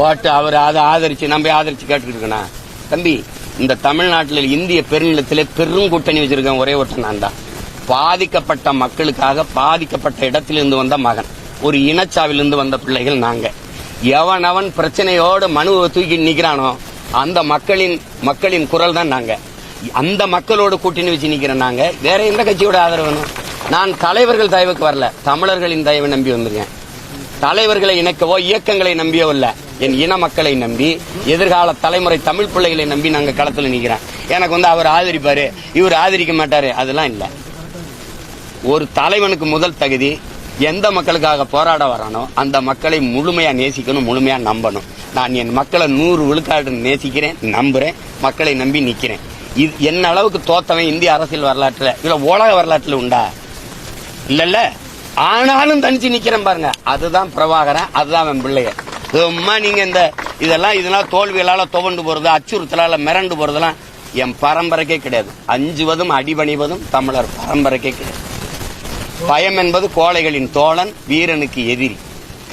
ஓட்டு அவர் அதை ஆதரிச்சு நம்ம ஆதரிச்சு கேட்டுக்கிட்டு இருக்கணும். தம்பி, இந்த தமிழ்நாட்டில் இந்திய பெருநிலத்திலே பெரும் கூட்டணி வச்சிருக்கேன். ஒரே ஒருத்தன் நான் தான். பாதிக்கப்பட்ட மக்களுக்காக பாதிக்கப்பட்ட இடத்திலிருந்து வந்த மகன், ஒரு இனச்சாவிலிருந்து வந்த பிள்ளைகள் நாங்க. எவனவன் பிரச்சனையோடு மனுவை தூக்கி நிக்கிறானோ அந்த மக்களின் குரல் தான் நாங்க. அந்த மக்களோடு கூட்டணி வச்சு நிக்கிறேன் நாங்க. வேற எந்த கட்சியோட ஆதரவு வேணும்? நான் தலைவர்கள் தயவுக்கு வரல, தமிழர்களின் தயவை நம்பி வந்திருக்கேன். தலைவர்களை இணைக்கவோ இயக்கங்களை நம்பியோ இல்ல, என் இன மக்களை நம்பி, எதிர்கால தலைமுறை தமிழ் பிள்ளைகளை நம்பி நாங்க களத்துல நிக்கிறேன். எனக்கு அவர் ஆதரிப்பாரு, இவர் ஆதரிக்க மாட்டாரு, அதெல்லாம் இல்ல. ஒரு தலைவனுக்கு முதல் தகுதி எந்த மக்களுக்காக போராட வரானோ அந்த மக்களை முழுமையா நேசிக்கணும், முழுமையா நம்பணும். நான் என் மக்களை 100 விழுக்காடு நேசிக்கிறேன், நம்புறேன், மக்களை நம்பி நிக்கிறேன். என்ன அளவுக்கு தோத்தவன் இந்திய அரசியல் வரலாற்றுல இல்ல உலக வரலாற்றுல உண்டா? இல்ல. ஆனாலும் தனிச்சு நிக்கிறேன் பாருங்க, அதுதான் பிரபாகரன், அதுதான் அவன் பிள்ளைய. சும்மா நீங்க இதெல்லாம் தோல்விகளால துவண்டு போறது, அச்சுறுத்தலால மிரண்டு போறதெல்லாம் என் பரம்பரைக்கே கிடையாது. அஞ்சுவதும் அடிபணிவதும் தமிழர் பரம்பரைக்கே கிடையாது. பயம் என்பது கோழைகளின் தோழன், வீரனுக்கு எதிரி.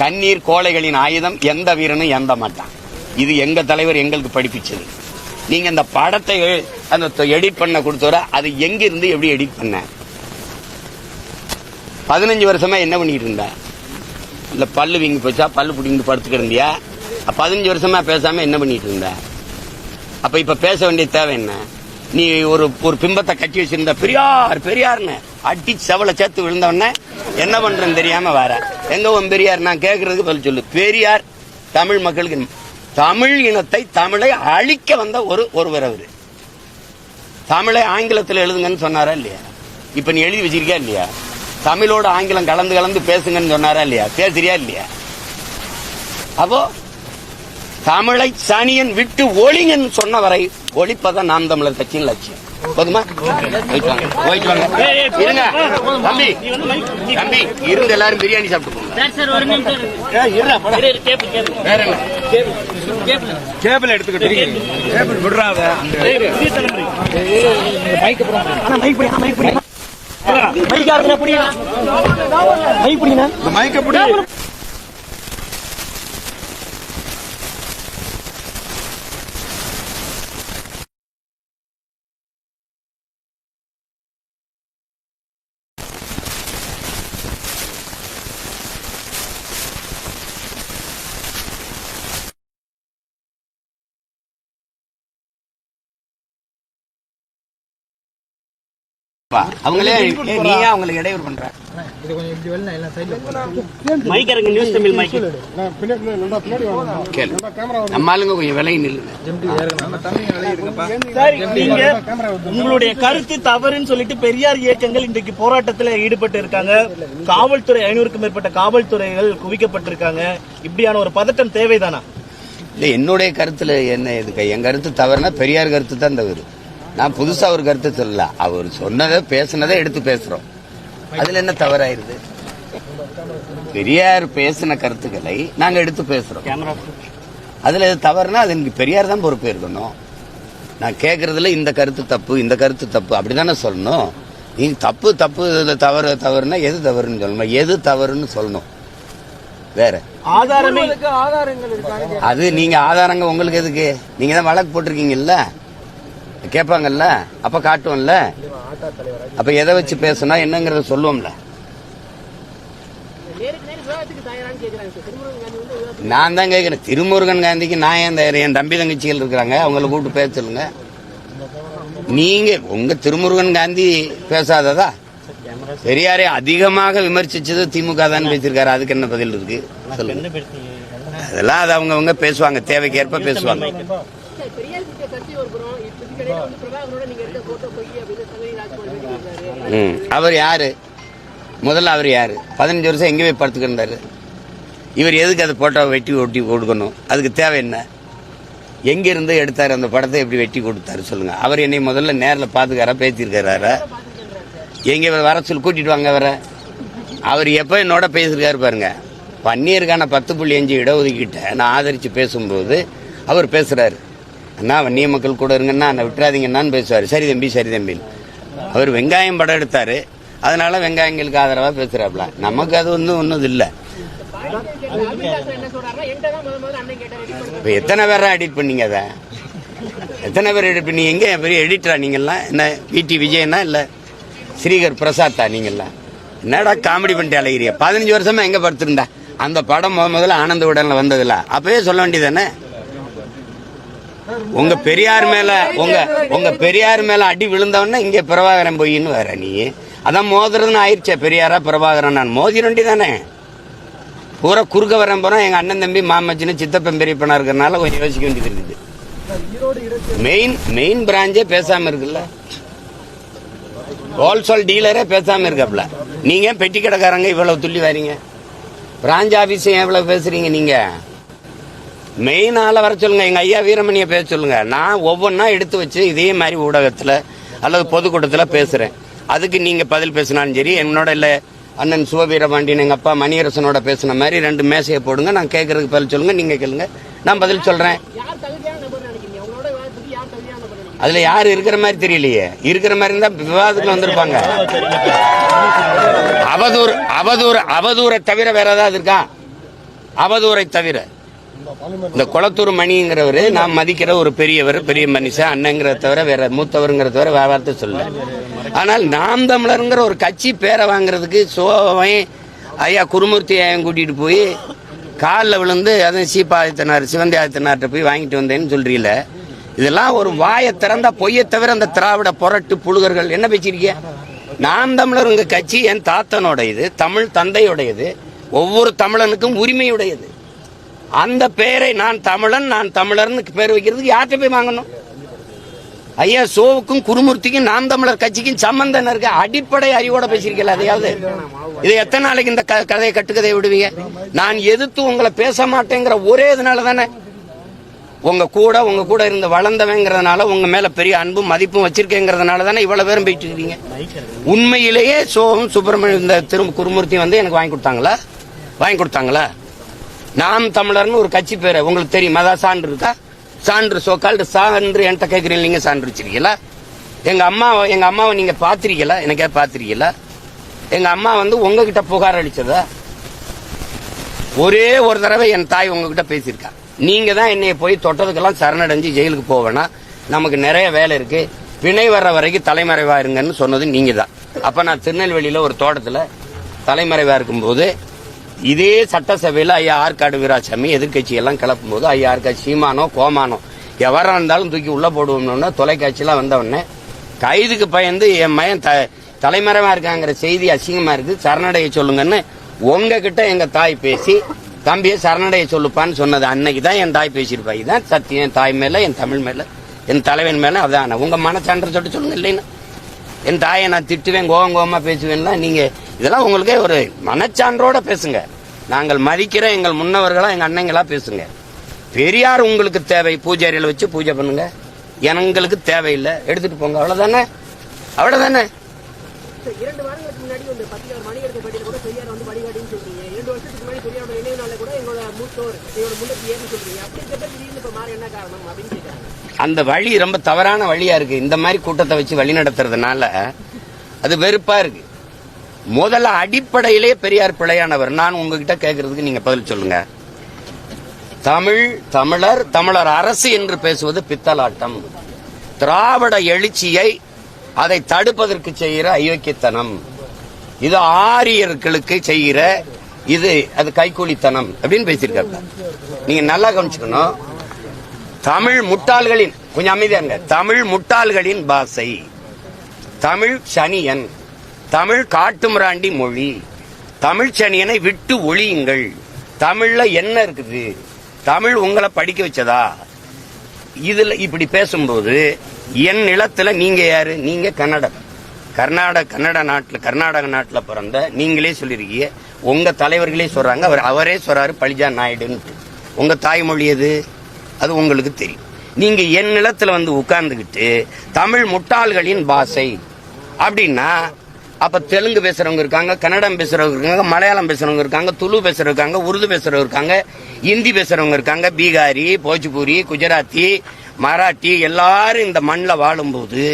கண்ணீர் கோழைகளின் ஆயுதம், எந்த வீரனும் எந்த மாட்டான். இது எங்க தலைவர் எங்களுக்கு படிப்பிச்சது. நீங்க இந்த படத்தை அந்த எடிட் பண்ண கொடுத்தவர அது எங்க இருந்து எப்படி எடிட் பண்ண? 15 வருஷமா என்ன பண்ணிட்டு இருந்த? இல்ல பல்லு வீங்கி போச்சா, பல்லு பிடிங்கிட்டு படுத்துக்க இருந்தியா? 15 வருஷமா பேசாம என்ன பண்ணிட்டு இருந்த? அப்ப இப்ப பேச வேண்டிய தேவை என்ன? நீ ஒரு பிம்பத்தை கட்டி வச்சிருந்த, பெரியார்னு அடி செவலை சேர்த்து விழுந்தவன என்ன பண்றேன்னு தெரியாம வர. எங்க உன் பெரியார்? நான் கேட்கறதுக்கு பதில் சொல்லு. பெரியார் தமிழ் மக்களுக்கு, தமிழ் இனத்தை, தமிழை அழிக்க வந்த ஒருவர் அவரு. தமிழை ஆங்கிலத்தில் எழுதுங்கன்னு சொன்னாரா இல்லையா? இப்ப நீ எழுதி வச்சிருக்கியா இல்லையா? தமிழோட ஆங்கிலம் கலந்து பேசுங்கன்னு சொன்னாரா இல்லையா? பேசுறியா இல்லையா? அப்போ தமிழை சனியன் விட்டு ஒளிங்கன்னு சொன்ன வரை ஒளிப்பதான் நாம் தமிழர் கட்சியின் லட்சியம். போதுமா? போயிட்டு வாங்க. இருங்க தம்பி, இருந்து எல்லாரும் பிரியாணி சாப்பிட்டு கேபிள் எடுத்துக்கிட்டு அவங்களே நீயா அவங்களை இடையூறு பண்ற. நியூஸ் தமிழ் நம்ம ஆளுங்க கொஞ்சம் விலை நில்லுங்க. நீங்க உங்களுடைய கருத்து தவறுன்னு சொல்லிட்டு பெரியார் இயக்கங்கள் இன்றைக்கு போராட்டத்தில் ஈடுபட்டு இருக்காங்க. காவல்துறை 500க்கும் மேற்பட்ட காவல்துறைகள் குவிக்கப்பட்டிருக்காங்க. இப்படியான ஒரு பதட்டம் தேவைதானா? இல்ல, என்னுடைய கருத்துல என்ன எதுக்கு? என் கருத்து தவறுனா பெரியார் கருத்து தான் தவறு. நான் புதுசா ஒரு கருத்து சொல்லல, அவர் சொன்னதை பேசினதை எடுத்து பேசுறோம். அதுல என்ன தவறாயிருது? பெரியார் பேசின கருத்துக்களை நாங்க எடுத்து பேசுறோம். அதுல எது தவறுனா அது எனக்கு பெரியார் தான் பொறுப்பு இருக்கணும். நான் கேட்கறதுல இந்த கருத்து தப்பு, இந்த கருத்து தப்பு அப்படிதானே சொல்லணும். நீங்க தப்பு தவறுனா எது தவறுன்னு சொல்லணும், எது தவறுன்னு சொல்லணும். வேற அது நீங்க ஆதாரங்க உங்களுக்கு எதுக்கு? நீங்க தான் வழக்கு போட்டிருக்கீங்கல்ல, கேட்பாங்கல்ல, அப்ப காட்டுவோம்ல. அப்ப எதை வச்சு பேசினா என்னங்கறத சொல்லுவோம்ல. நான் தான் கேட்கிறேன், திருமுருகன் காந்திக்கு நான் ஏன் தயார்? என் தம்பி தங்கச்சிகள் இருக்கிறாங்க, அவங்கள கூப்பிட்டு பேச சொல்லுங்க. நீங்க உங்க திருமுருகன் காந்தி பேசாததா? பெரியாரை அதிகமாக விமர்சிச்சது திமுக தான் பேசியிருக்காரு. அதுக்கு என்ன பதில் இருக்கு சொல்லுங்க. அதெல்லாம் அது அவங்க பேசுவாங்க, தேவைக்கு ஏற்ப பேசுவாங்க. அவர் யாரு? முதல்ல அவர் யாரு? 15 வருஷம் எங்க போய் படுத்துக்கிட்டாரு? இவர் எதுக்கு அதை போட்டோ வெட்டி ஒட்டி கொடுக்கணும்? அதுக்கு தேவை என்ன? எங்கிருந்து எடுத்தாரு அந்த படத்தை, எப்படி வெட்டி கொடுத்தாரு சொல்லுங்க. அவர் என்னை முதல்ல நேரில் பார்த்துக்காரா, பேசியிருக்காரா? எங்க வர சொல்லி கூட்டிட்டு வாங்க வர. அவர் எப்ப என்னோட பேசியிருக்காரு பாருங்க. வன்னியருக்கான 10.5 இடஒதுக்கீட்ட நான் ஆதரிச்சு பேசும்போது அவர் பேசுறாரு, அண்ணா வன்னிய மக்கள் கூட இருங்கன்னா நான் விட்டுறாதீங்கன்னு பேசுவாரு. சரி தம்பி சரி தம்பி. அவர் வெங்காயம் படம் எடுத்தாரு, அதனால வெங்காயங்களுக்கு ஆதரவா பேசுறாப்ல. நமக்கு அது ஒன்றும் இல்லை. இப்ப எத்தனை பேரா எடிட் பண்ணீங்க? அதை எத்தனை பேர் எடிட் பண்ணி? எங்க பெரிய எடிட்டரா நீங்கெல்லாம்? என்ன VT விஜயனா இல்ல ஸ்ரீகர் பிரசாத்தா நீங்கெல்லாம்? என்னடா காமெடி பண்ணிட்டு அழகிறிய? 15 வருஷமா எங்க படுத்திருந்தா? அந்த படம் முதல்ல ஆனந்த விடன்ல வந்ததுல அப்பவே சொல்ல வேண்டியதானே. உங்க பெரியார் மேல அடி விழுந்தவன இங்க பிரபாகரன் போயின்னு வேற. நீ அதான் மோதுறதுன்னு ஆயிடுச்சே. பெரியாரா பிரபாகரன் நான் மோதி வேண்டி தானே. பூரா குறுக்க வரேன் போறோம். எங்க அண்ணன் தம்பி மாமச்சின்னு சித்தப்பன் பெரியப்பனா இருக்கிறனால கொஞ்சம் யோசிக்க வேண்டியது இருக்குது. மெயின் பிராஞ்சே பேசாம இருக்குல்ல. ஹோல்சேல் டீலரே பேசாம இருக்காப்ல. நீங்க பெட்டி கடைக்காரங்க இவ்வளவு துள்ளி வரீங்க. பிராஞ்ச் ஆபீஸ் எவ்வளவு பேசுறீங்க? நீங்க மெயின் ஆளை வர சொல்லுங்க. எங்க ஐயா வீரமணியை பேச சொல்லுங்க. நான் ஒவ்வொன்னா எடுத்து வச்சு இதே மாதிரி ஊடகத்துல அல்லது பொதுக்கூட்டத்துல பேசுறேன். அதுக்கு நீங்க பதில் பேசினாலும் சரி, என்னோட இல்ல அண்ணன் சிவவீரபாண்டியன் எங்க அப்பா மணியரசனோட பேசின மாதிரி 2 மேசையை போடுங்க. நான் கேட்கறதுக்கு பதில் சொல்லுங்க, நீங்க கேளுங்க, நான் பதில் சொல்றேன். அதுல யாரு இருக்கிற மாதிரி தெரியலையே. இருக்கிற மாதிரி இருந்தா விவாதத்துல வந்திருப்பாங்க. அவதூறை தவிர வேற ஏதாவது இருக்கா? அவதூறை தவிர இந்த குளத்தூர் மணிங்கிறவரு நான் மதிக்கிற ஒரு பெரியவர், பெரிய மனுஷன், அண்ணங்கிறத தவிர வேற மூத்தவருங்கிறத தவிர வார்த்தை சொல்ல. ஆனால் நாம் தமிழருங்கிற ஒரு கட்சி பேரை வாங்குறதுக்கு சோவை ஐயா குருமூர்த்தி ஐயன் கூட்டிட்டு போய் காலில் விழுந்து அதுவும் சீப்பாதித்தனார் சிவந்தி ஆதித்தனார்கிட்ட போய் வாங்கிட்டு வந்தேன்னு சொல்றீல. இதெல்லாம் ஒரு வாயை திறந்தா பொய்யை தவிர அந்த திராவிட புரட்டு புழுகர்கள் என்ன பேசிருக்கீங்க? நாம் தமிழர் உங்க கட்சி என் தாத்தனோடையது, தமிழ் தந்தையுடையது, ஒவ்வொரு தமிழனுக்கும் உரிமையுடையது. அந்த பெயரை நான் தமிழர்னு பேர் வைக்கிறதுக்கு யார்கிட்ட போய் வாங்கணும்? ஐயா சோவுக்கும் குருமூர்த்திக்கும் நாம் தமிழர் கட்சிக்கும் சம்பந்தம் இருக்க அடிப்படை அறிவோட பேசிருக்கல. அதையாவது இதை எத்தனை நாளைக்கு இந்த கதையை கட்டுக்கதையை விடுவீங்க? நான் எதிர்த்து உங்களை பேச மாட்டேங்கிற ஒரே இதனால தானே. உங்க கூட இருந்து வளர்ந்தவங்கிறதுனால, உங்க மேல பெரிய அன்பும் மதிப்பும் வச்சிருக்கேங்கிறதுனால தானே இவ்வளவு பேரும் போயிட்டு இருக்கீங்க. உண்மையிலேயே சோகம் சுப்பிரமணியம் இந்த குருமூர்த்தி வந்து எனக்கு வாங்கி கொடுத்தாங்களா? நாம் தமிழர்னு ஒரு கட்சி பேரை உங்களுக்கு தெரியுமா? அதான் சான்று இருக்கா? சான்று சோக்கால்டு சான்று என்கிட்ட கேட்கிறீங்க. நீங்க சான்று வச்சிருக்கீங்களா? எங்க அம்மாவை நீங்க பாத்திருக்கீங்களா? எனக்கே பாத்திருக்கீங்களா? எங்க அம்மா வந்து உங்ககிட்ட புகார் அளிச்சதா? ஒரே ஒரு தடவை என் தாய் உங்ககிட்ட பேசியிருக்கா. நீங்க தான் என்னைய போய் தொட்டதுக்கெல்லாம் சரணடைஞ்சு ஜெயிலுக்கு போவேனா, நமக்கு நிறைய வேலை இருக்கு, வினை வர்ற வரைக்கும் தலைமறைவா இருங்கன்னு சொன்னது நீங்க தான். அப்ப நான் திருநெல்வேலியில ஒரு தோட்டத்துல தலைமறைவா இருக்கும்போது இதே சட்டசபையில ஐயா ஆற்காடு வீராசாமி எதிர்கட்சி எல்லாம் கிளப்பும் போது ஐயா ஆற்காடு சீமானோ கோமானோ எவரா இருந்தாலும் தூக்கி உள்ள போடுவோம்னு தொலைக்காட்சியெல்லாம் வந்தவொடனே கைதுக்கு பயந்து என் மயன் தலைமறைவா இருக்காங்கிற செய்தி அசிங்கமா இருக்கு, சரணடைய சொல்லுங்கன்னு உங்ககிட்ட எங்க தாய் பேசி தம்பியை சரணடைய சொல்லுப்பான்னு சொன்னது அன்னைக்கு தான் என் தாய் பேசியிருப்பா. இதுதான் சத்தியம். என் தாய் மேல, என் தமிழ் மேல, என் தலைவன் மேல. அதான் உங்க மனச்சான்று சொல்லிட்டு சொல்லுங்க. இல்லைன்னா என் தாயை நான் திட்டுவேன், கோவமா பேசுவேன்னா நீங்க இதெல்லாம் உங்களுக்கே ஒரு மனச்சான்றோட பேசுங்க. நாங்கள் மதிக்கிற எங்கள் முன்னவர்களா எங்க அண்ணங்களா பேசுங்க. பெரியார் உங்களுக்கு தேவை, பூஜாரியில வச்சு பூஜை பண்ணுங்க. எங்களுக்கு தேவையில்லை, எடுத்துட்டு போங்க. அவ்வளவுதானே. 2 வாரங்களுக்கு முன்னாடி வந்து பத்திரிகையாளர் மணி எடுத்த பேட்டியில கூட பெரியார் வந்து வழிகாட்டின்னு சொல்றீங்க. 2 வருஷத்துக்கு முன்னாடி பெரியாரோட நினைவு நாள்ல கூட எங்களோட மூத்தோர் எங்களோட முன்னேற்றி ஏன்னு சொல்றீங்க. அப்படி இருக்கப்ப திடீர்னு இப்ப மாற என்ன காரணம் அப்படின்னு கேட்கறாங்க. அந்த வழி ரொம்ப தவறான வழியா இருக்கு. இந்த மாதிரி கூட்டத்தை வச்சு வழி நடத்துறதுனால அது வெறுப்பா இருக்கு. முதல்ல அடிப்படையிலே பெரியார் பிழையானவர். நான் உங்ககிட்ட கேட்கறதுக்கு நீங்க பதில் சொல்லுங்க. தமிழர் அரசு என்று பேசுவது பித்தலாட்டம். திராவிட எழுச்சியை அதை தடுப்பதற்கு செய்கிற அயோக்கியத்தனம். இது ஆரியர்களுக்கு செய்கிற அது கைக்கூலித்தனம் அப்படின்னு பேசியிருக்காங்க. நீங்க நல்லா கவனிச்சுக்கணும். தமிழ் முட்டாள்களின், கொஞ்சம் அமைதியாங்க, தமிழ் முட்டாள்களின் பாஷை, தமிழ் சனியன், தமிழ் காட்டுமிராண்டி மொழி, தமிழ் சனியனை விட்டு ஒழியுங்கள். தமிழ்ல என்ன இருக்குது? தமிழ் உங்களை படிக்க வச்சதா? இதுல இப்படி பேசும்போது என் நிலத்துல நீங்க யாரு? நீங்க கர்நாடக நாட்டுல பிறந்த நீங்களே சொல்லிருக்கீங்க. உங்க தலைவர்களே சொல்றாங்க, அவரே சொல்றாரு பழிஜா நாயுடுன்னு. உங்க தாய்மொழி எது? அது உங்களுக்கு தெரியும். நீங்க என் நிலத்துல வந்து உட்கார்ந்துகிட்டு தமிழ் முட்டாள்களின் பாஷை அப்படின்னா, அப்ப தெலுங்கு பேசுறவங்க இருக்காங்க, கன்னடம் பேசுறவங்க இருக்காங்க, மலையாளம் பேசுறவங்க இருக்காங்க, துளு பேசுறவங்க இருக்காங்க, உருது பேசுறவங்க இருக்காங்க, ஹிந்தி பேசுறவங்க இருக்காங்க, பீகாரி, போஜ்பூரி, குஜராத்தி, மராட்டி எல்லாரும் இந்த மண்ணில் வாழும்போது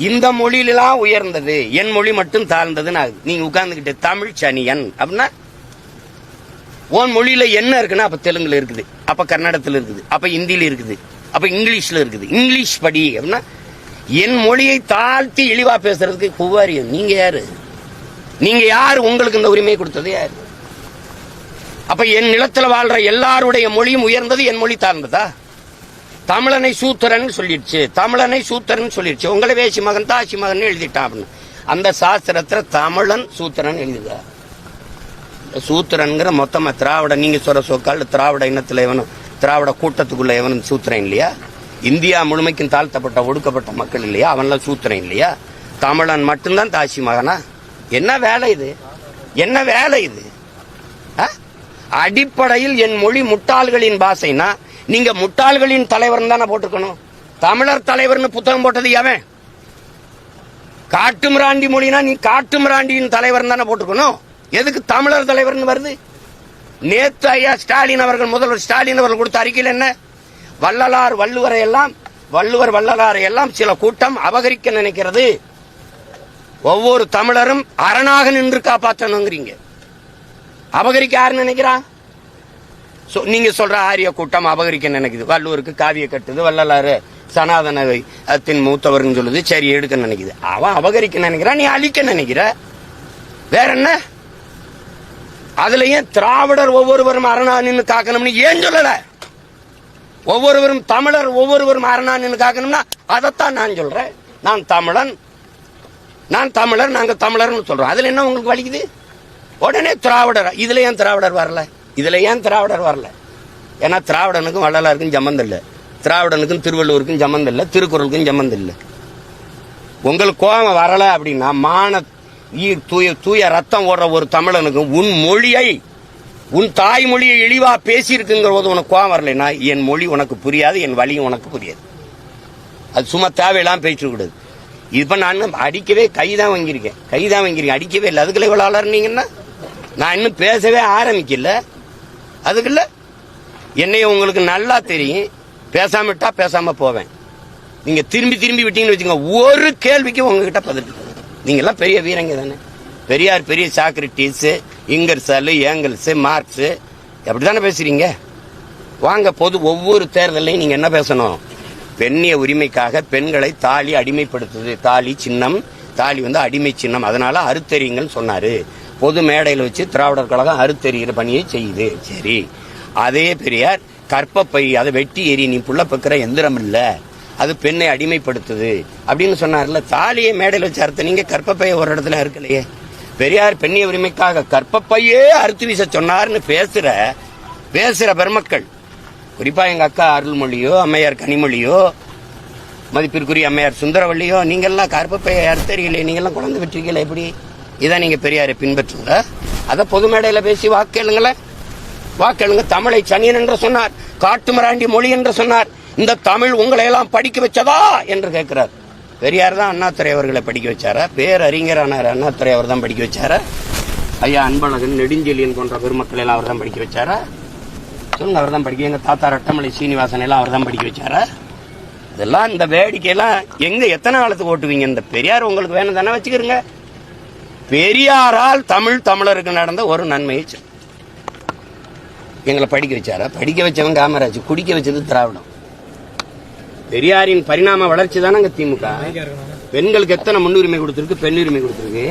இந்த மொழியிலாம் உயர்ந்தது, என் மொழி மட்டும் தாழ்ந்ததுன்னு நீங்க உட்கார்ந்துகிட்டு தமிழ் சனியன் அப்படின்னா, உன் மொழியில என்ன இருக்குன்னா அப்ப தெலுங்குல இருக்குது, அப்ப கன்னடத்துல இருக்குது, அப்ப ஹிந்தியில இருக்குது, அப்ப இங்கிலீஷ்ல இருக்குது, இங்கிலீஷ் படி அப்படின்னா, என் மொழியை தாழ்த்தி இழிவா பேசுறதுக்கு குவாரியம். நீங்க யாரு? நீங்க யாரு? உங்களுக்கு இந்த உரிமை கொடுத்தது யாரு? அப்ப என் நிலத்துல வாழ்ற எல்லாருடைய மொழியும் உயர்ந்தது, என் மொழி தாழ்ந்ததா? தமிழனை சூத்திரன் சொல்லிடுச்சு, தமிழனை சூத்திரன் சொல்லிடுச்சு, உங்களை வேசி மகன் தாசி மகன் எழுதிட்டான் அப்படின்னு. அந்த சாஸ்திரத்துல தமிழன் சூத்திரன் எழுதுதா? சூத்திரன்கிற மொத்தமா திராவிட, நீங்க சொல்ற சொற்கால் திராவிட இனத்துல எவனும், திராவிட கூட்டத்துக்குள்ள எவனும் சூத்திரன் இல்லையா? இந்தியா முழுமைக்கும் தாழ்த்தப்பட்ட ஒடுக்கப்பட்ட மக்கள் இல்லையா? அவன்லாம் சூத்திரன் இல்லையா? தமிழன் மட்டும்தான் தாசி மகனா? என்ன வேலை இது? என்ன வேலை இது? அடிப்படையில் என் மொழி முட்டாள்களின் பாஷைனா நீங்க முட்டாள்களின் தலைவர் தானே போட்டுக்கணும். தமிழர் தலைவர்னு புத்தகம் போட்டது எவன்? காட்டுமிராண்டி மொழினா நீ காட்டுமிராண்டியின் தலைவர் தானே போட்டுக்கணும். எதுக்கு தமிழர் தலைவர்னு வருது? நேத்து ஐயா ஸ்டாலின் அவர்கள், முதல்வர் ஸ்டாலின் அவர்கள் கொடுத்த அறிக்கையில் என்ன? வள்ளலார் வள்ளுவரை எல்லாம், வள்ளுவர் வள்ளலாரை எல்லாம் சில கூட்டம் அபகரிக்க நினைக்கிறது, ஒவ்வொரு தமிழரும் அரணாக நின்று காப்பாற்றணுங்கிறீங்க. அபகரிக்க யாரு நினைக்கிறா? நீங்க சொல்ற ஆரிய கூட்டம் அபகரிக்க நினைக்குது. வள்ளுவருக்கு காவிய கட்டுது, வள்ளலாறு சனாதனத்தின் மூத்தவர்னு சொல்லுது, சரி எடுக்க நினைக்குது. அவன் அபகரிக்க நினைக்கிறான், நீ அழிக்க நினைக்கிற. வேற என்ன? அதுலயும் திராவிடர் ஒவ்வொருவரும் அரணா நின்று காக்கணும்னு ஏன் சொல்லல? ஒவ்வொருவரும் தமிழர் ஒவ்வொருவரும் அரணா நின்று காக்கணும்னா அதைத்தான் நான் சொல்றேன். நான் தமிழன், நான் தமிழர், நாங்க தமிழர்னு சொல்றோம். அதுல என்ன உங்களுக்கு வலிக்குது? உடனே திராவிடர். இதுல ஏன் திராவிடர் வரல? இதுல ஏன் திராவிடர் வரல? ஏன்னா திராவிடனுக்கும் வள்ளலாருக்கும் சம்பந்தம் இல்லை, திராவிடனுக்கும் திருவள்ளுவருக்கும் சம்பந்தம் இல்லை, திருக்குறளுக்கும் சம்பந்தம் இல்லை. உங்களுக்கு கோபம் வரல அப்படின்னா, மான தூய ரத்தம் ஓடுற ஒரு தமிழனுக்கும் உன் மொழியை, உன் தாய்மொழியை இழிவா பேசியிருக்குங்கிற போது உனக்கு கோபம் வரலைன்னா, என் மொழி உனக்கு புரியாது, என் வழியும் உனக்கு புரியாது. அது சும்மா தேவையெல்லாம் பேசிட்டு கூடாது. இப்ப நான் அடிக்கவே கைதான் வாங்கியிருக்கேன், அடிக்கவே இல்லை. அதுக்குள்ள இவ்வளவு அலர்னீங்கன்னா நான் இன்னும் பேசவே ஆரம்பிக்கல. அதுக்குள்ள என்னைய உங்களுக்கு நல்லா தெரியும், பேசாமட்டா பேசாம போவேன். நீங்க திரும்பி திரும்பி விட்டீங்கன்னு வச்சுக்கோங்க, ஒரு கேள்விக்கு உங்ககிட்ட பதில். நீங்க எல்லாம் பெரிய வீரங்க தானே. பெரியார் பெரிய சாக்ரட்டிஸ், இங்கர்சாலு, ஏங்கல்ஸ், மார்க்ஸ் அப்படித்தானே பேசுறீங்க. வாங்க, ஒவ்வொரு தேர்தலையும் நீங்க என்ன பேசணும்? பெண்ணிய உரிமைக்காக பெண்களை தாலி அடிமைப்படுத்துது, தாலி சின்னம், தாலி அடிமை சின்னம், அதனால அறுத்தறியுங்கள் சொன்னாரு. பொது மேடையில் வச்சு திராவிடர் கழகம் அறுத்தறிகிற பணியை செய்யுது. சரி, அதே பெரியார் கற்பப்பை அதை வெட்டி எறி, நீ புள்ள பக்கிற எந்திரம் இல்ல, அது பெண்ணை அடிமைப்படுத்துது அப்படின்னு சொன்னார்ல. தாலியை மேடையில் வச்சு அறுத்த நீங்க கற்பப்பையை ஒரு இடத்துல அறுக்கலையே. பெரியார் பெண்ணிய உரிமைக்காக கற்பப்பையே அறுத்து வீச சொன்னார்னு பேசுற பெருமக்கள், குறிப்பா எங்க அக்கா அருள்மொழியோ, அம்மையார் கனிமொழியோ, மதிப்பிற்குரிய அம்மையார் சுந்தரவள்ளியோ, நீங்கெல்லாம் கற்பப்பையை அறுத்தறியலையே, நீங்கெல்லாம் குழந்தை பெற்றிருக்கீங்களா? எப்படி இதான் நீங்க பெரியாரை பின்பற்றுங்க. அதை பொது மேடையில பேசி வாக்கெழுங்களேன், வாக்கெழுங்க. தமிழை சனியன் என்று சொன்னார், காட்டுமிராண்டி மொழி என்று சொன்னார். இந்த தமிழ் உங்களை எல்லாம் படிக்க வச்சதா என்று கேட்கிறார். பெரியார் தான் அண்ணாதுரை அவர்களை படிக்க வச்சாரா? பேரறிஞரானார் அண்ணாதுரை அவர் தான் படிக்க வச்சாரா? ஐயா அன்பழகன், நெடுஞ்செழியன் போன்ற பெருமக்கள் எல்லாம் அவர் தான் படிக்க வச்சாரா? சொல்லுங்க, அவர் தான் படிக்க. எங்க தாத்தா ரட்டமலை சீனிவாசன் எல்லாம் அவர் தான் படிக்க வச்சாரா? இதெல்லாம் இந்த வேடிக்கையெல்லாம் எங்க எத்தனை காலத்துக்கு ஓட்டுவீங்க? இந்த பெரியார் உங்களுக்கு வேணும் தானே, வச்சுக்கிறீங்க. பெரியாரால் தமிழருக்கு நடந்த ஒரு நன்மையை எங்களை படிக்க வச்சாரா? படிக்க வச்சவன் காமராஜ், குடிக்க வச்சது திராவிடம். பெரியாரின் பரிணாம வளர்ச்சி தானே திமுக. பெண்களுக்கு எத்தனை முன்னுரிமை கொடுத்திருக்கு, பெண்ணுரிமை கொடுத்திருக்கு.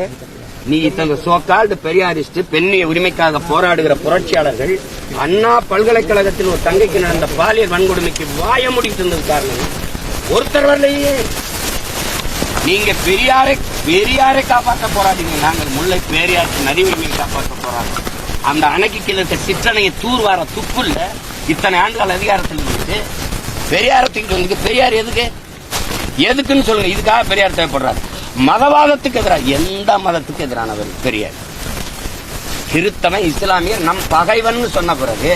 நீ இத்தனை சோகால்டு பெரியாரிஸ்ட், பெண்ணிய உரிமைக்காக போராடுகிற புரட்சியாளர்கள் அண்ணா பல்கலைக்கழகத்தில் ஒரு தங்கைக்கு நடந்த பாலியல் வன்கொடுமைக்கு வாய முடித்து இருந்தது காரணம் ஒருத்தர் வரலையே. நீங்க பெரியாரை காப்பாற்ற போராடுங்க, நாங்கள் முல்லை பெரியார் நதி உரிமையை காப்பாற்ற போராடுறோம். அந்த அணைக்கு கீழே இருக்க சிற்றணையை தூர்வார துப்புல்ல இத்தனை ஆண்டுகள் அதிகாரத்தில் இருந்து பெரியாரத்துக்கு வந்து பெரியார் எதுக்குன்னு சொல்லுங்க. இதுக்காக பெரியார் தேவைப்படுறாரு. மதவாதத்துக்கு எதிராக, எந்த மதத்துக்கு எதிரானவர் பெரியார்? கிறிஸ்தவன், இஸ்லாமியர் நம் பகைவன் சொன்ன பிறகு